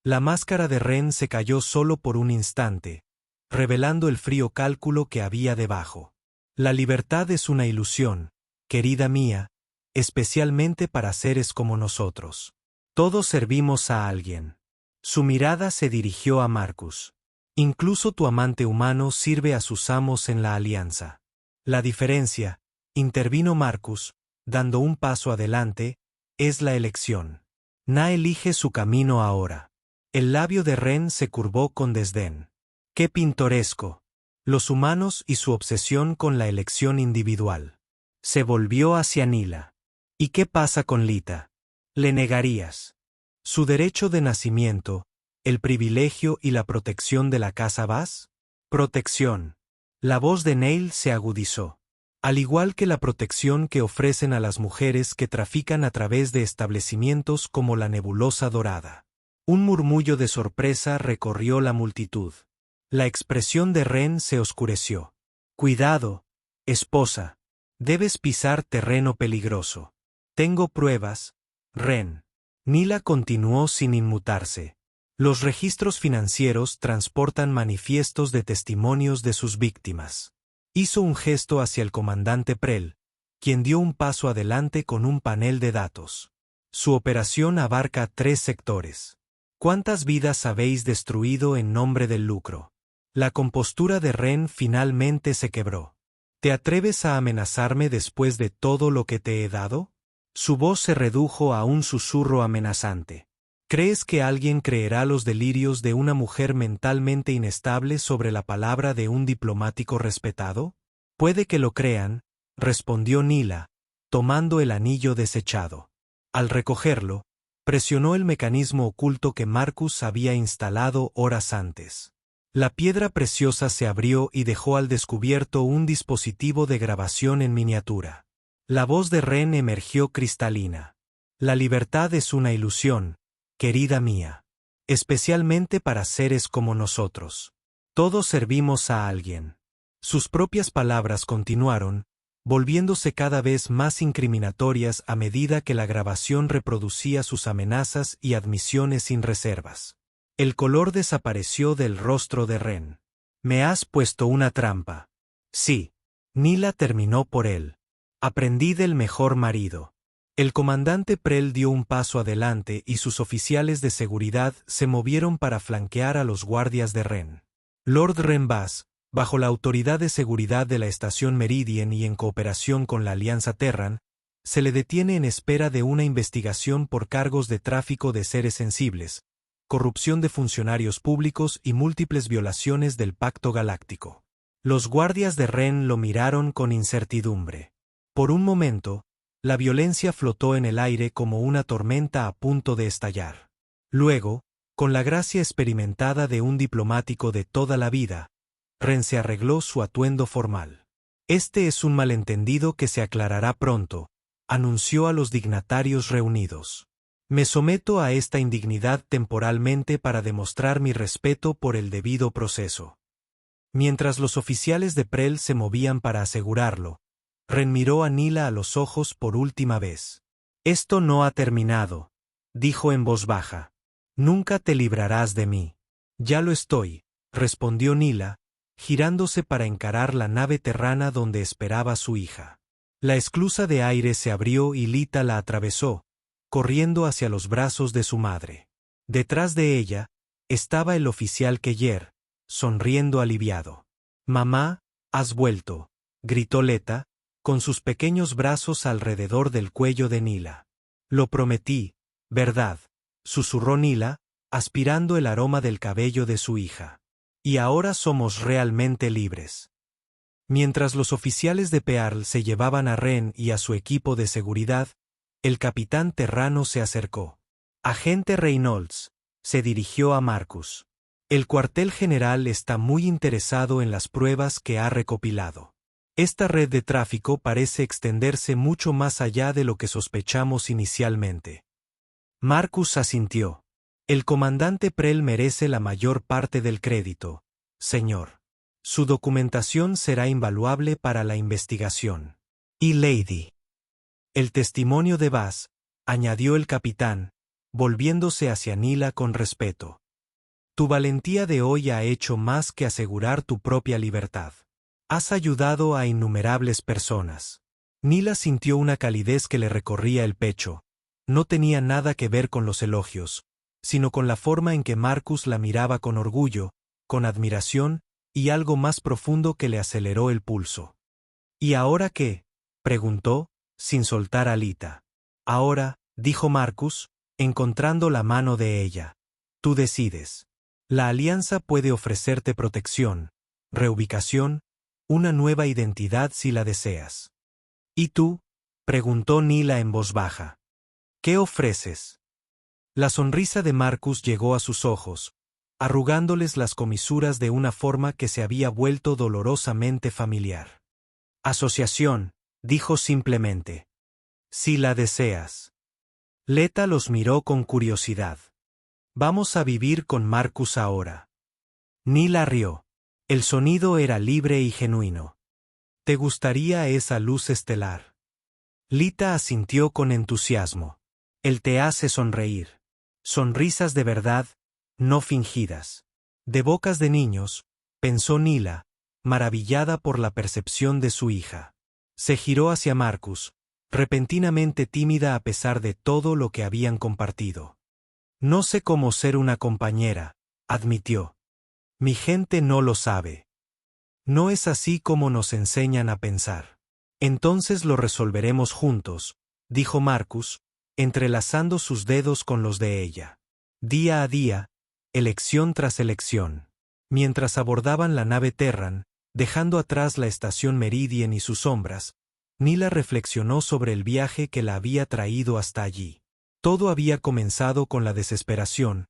La máscara de Ren se cayó solo por un instante, revelando el frío cálculo que había debajo. La libertad es una ilusión, querida mía, especialmente para seres como nosotros. Todos servimos a alguien. Su mirada se dirigió a Marcus. Incluso tu amante humano sirve a sus amos en la alianza. La diferencia, intervino Marcus, dando un paso adelante, es la elección. Na elige su camino ahora. El labio de Ren se curvó con desdén. ¡Qué pintoresco! Los humanos y su obsesión con la elección individual. Se volvió hacia Nila. ¿Y qué pasa con Lita? ¿Le negarías su derecho de nacimiento, el privilegio y la protección de la casa Bass? Protección. La voz de Neil se agudizó. Al igual que la protección que ofrecen a las mujeres que trafican a través de establecimientos como la Nebulosa Dorada. Un murmullo de sorpresa recorrió la multitud. La expresión de Ren se oscureció. Cuidado, esposa. Debes pisar terreno peligroso. Tengo pruebas, Ren. Nila continuó sin inmutarse. Los registros financieros transportan manifiestos de testimonios de sus víctimas. Hizo un gesto hacia el comandante Prell, quien dio un paso adelante con un panel de datos. Su operación abarca 3 sectores. ¿Cuántas vidas habéis destruido en nombre del lucro? La compostura de Ren finalmente se quebró. ¿Te atreves a amenazarme después de todo lo que te he dado? Su voz se redujo a un susurro amenazante. ¿Crees que alguien creerá los delirios de una mujer mentalmente inestable sobre la palabra de un diplomático respetado? Puede que lo crean, respondió Nila, tomando el anillo desechado. Al recogerlo, presionó el mecanismo oculto que Marcus había instalado horas antes. La piedra preciosa se abrió y dejó al descubierto un dispositivo de grabación en miniatura. La voz de Ren emergió cristalina. La libertad es una ilusión, querida mía. Especialmente para seres como nosotros. Todos servimos a alguien. Sus propias palabras continuaron, volviéndose cada vez más incriminatorias a medida que la grabación reproducía sus amenazas y admisiones sin reservas. El color desapareció del rostro de Ren. Me has puesto una trampa. Sí. Nila terminó por él. Aprendí del mejor marido. El comandante Prell dio un paso adelante y sus oficiales de seguridad se movieron para flanquear a los guardias de Ren. Lord Ren Bass, bajo la autoridad de seguridad de la estación Meridian y en cooperación con la Alianza Terran, se le detiene en espera de una investigación por cargos de tráfico de seres sensibles, corrupción de funcionarios públicos y múltiples violaciones del Pacto Galáctico. Los guardias de Ren lo miraron con incertidumbre. Por un momento, la violencia flotó en el aire como una tormenta a punto de estallar. Luego, con la gracia experimentada de un diplomático de toda la vida, Ren se arregló su atuendo formal. Este es un malentendido que se aclarará pronto, anunció a los dignatarios reunidos. Me someto a esta indignidad temporalmente para demostrar mi respeto por el debido proceso. Mientras los oficiales de Prell se movían para asegurarlo, Ren miró a Nila a los ojos por última vez. Esto no ha terminado, dijo en voz baja. Nunca te librarás de mí. Ya lo estoy, respondió Nila, girándose para encarar la nave terrana donde esperaba su hija. La esclusa de aire se abrió y Lita la atravesó, corriendo hacia los brazos de su madre. Detrás de ella, estaba el oficial Keller, sonriendo aliviado. Mamá, has vuelto, gritó Leta, con sus pequeños brazos alrededor del cuello de Nila. Lo prometí, ¿verdad?, susurró Nila, aspirando el aroma del cabello de su hija. Y ahora somos realmente libres. Mientras los oficiales de Pearl se llevaban a Ren y a su equipo de seguridad, el capitán terrano se acercó. Agente Reynolds, se dirigió a Marcus. El cuartel general está muy interesado en las pruebas que ha recopilado. Esta red de tráfico parece extenderse mucho más allá de lo que sospechamos inicialmente. Marcus asintió. El comandante Prell merece la mayor parte del crédito, señor. Su documentación será invaluable para la investigación. Y Lady. El testimonio de Bass, añadió el capitán, volviéndose hacia Nila con respeto. Tu valentía de hoy ha hecho más que asegurar tu propia libertad. Has ayudado a innumerables personas. Nila sintió una calidez que le recorría el pecho. No tenía nada que ver con los elogios, sino con la forma en que Marcus la miraba con orgullo, con admiración, y algo más profundo que le aceleró el pulso. ¿Y ahora qué?, preguntó, sin soltar a Lita. Ahora, dijo Marcus, encontrando la mano de ella. Tú decides. La alianza puede ofrecerte protección, reubicación, una nueva identidad si la deseas. ¿Y tú?, preguntó Nila en voz baja. ¿Qué ofreces? La sonrisa de Marcus llegó a sus ojos, arrugándoles las comisuras de una forma que se había vuelto dolorosamente familiar. Asociación, dijo simplemente. Si la deseas. Leta los miró con curiosidad. Vamos a vivir con Marcus ahora. Nila rió. El sonido era libre y genuino. ¿Te gustaría esa luz estelar? Lita asintió con entusiasmo. Él te hace sonreír. Sonrisas de verdad, no fingidas. De bocas de niños, pensó Nila, maravillada por la percepción de su hija. Se giró hacia Marcus, repentinamente tímida a pesar de todo lo que habían compartido. No sé cómo ser una compañera, admitió. Mi gente no lo sabe. No es así como nos enseñan a pensar. Entonces lo resolveremos juntos, dijo Marcus, entrelazando sus dedos con los de ella. Día a día, elección tras elección. Mientras abordaban la nave Terran, dejando atrás la estación Meridian y sus sombras, Nila reflexionó sobre el viaje que la había traído hasta allí. Todo había comenzado con la desesperación,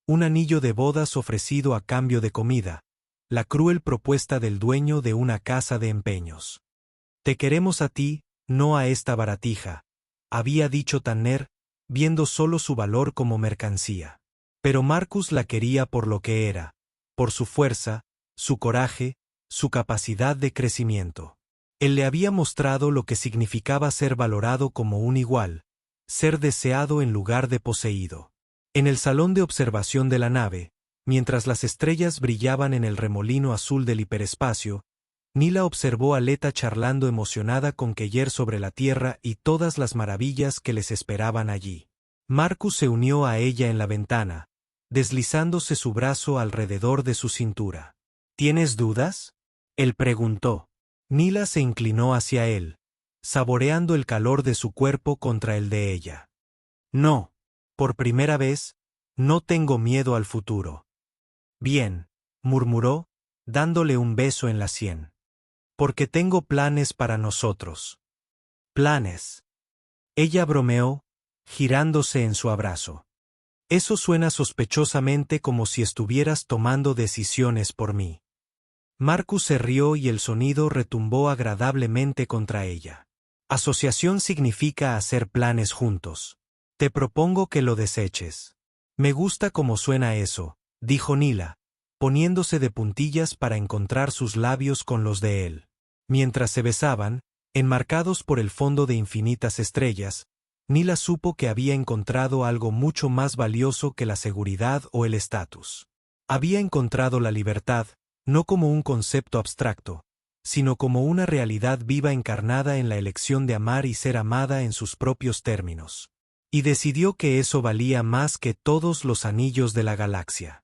un anillo de bodas ofrecido a cambio de comida, la cruel propuesta del dueño de una casa de empeños. Te queremos a ti, no a esta baratija, había dicho Tanner, viendo solo su valor como mercancía. Pero Marcus la quería por lo que era, por su fuerza, su coraje, su capacidad de crecimiento. Él le había mostrado lo que significaba ser valorado como un igual, ser deseado en lugar de poseído. En el salón de observación de la nave, mientras las estrellas brillaban en el remolino azul del hiperespacio, Nila observó a Leta charlando emocionada con Keller sobre la Tierra y todas las maravillas que les esperaban allí. Marcus se unió a ella en la ventana, deslizándose su brazo alrededor de su cintura. ¿Tienes dudas?, él preguntó. Nila se inclinó hacia él, saboreando el calor de su cuerpo contra el de ella. No, por primera vez, no tengo miedo al futuro. Bien, murmuró, dándole un beso en la sien. Porque tengo planes para nosotros. Planes. Ella bromeó, girándose en su abrazo. Eso suena sospechosamente como si estuvieras tomando decisiones por mí. Marcus se rió y el sonido retumbó agradablemente contra ella. Asociación significa hacer planes juntos. Te propongo que lo deseches. Me gusta cómo suena eso, dijo Nila, poniéndose de puntillas para encontrar sus labios con los de él. Mientras se besaban, enmarcados por el fondo de infinitas estrellas, Nila supo que había encontrado algo mucho más valioso que la seguridad o el estatus. Había encontrado la libertad, no como un concepto abstracto, sino como una realidad viva encarnada en la elección de amar y ser amada en sus propios términos. Y decidió que eso valía más que todos los anillos de la galaxia.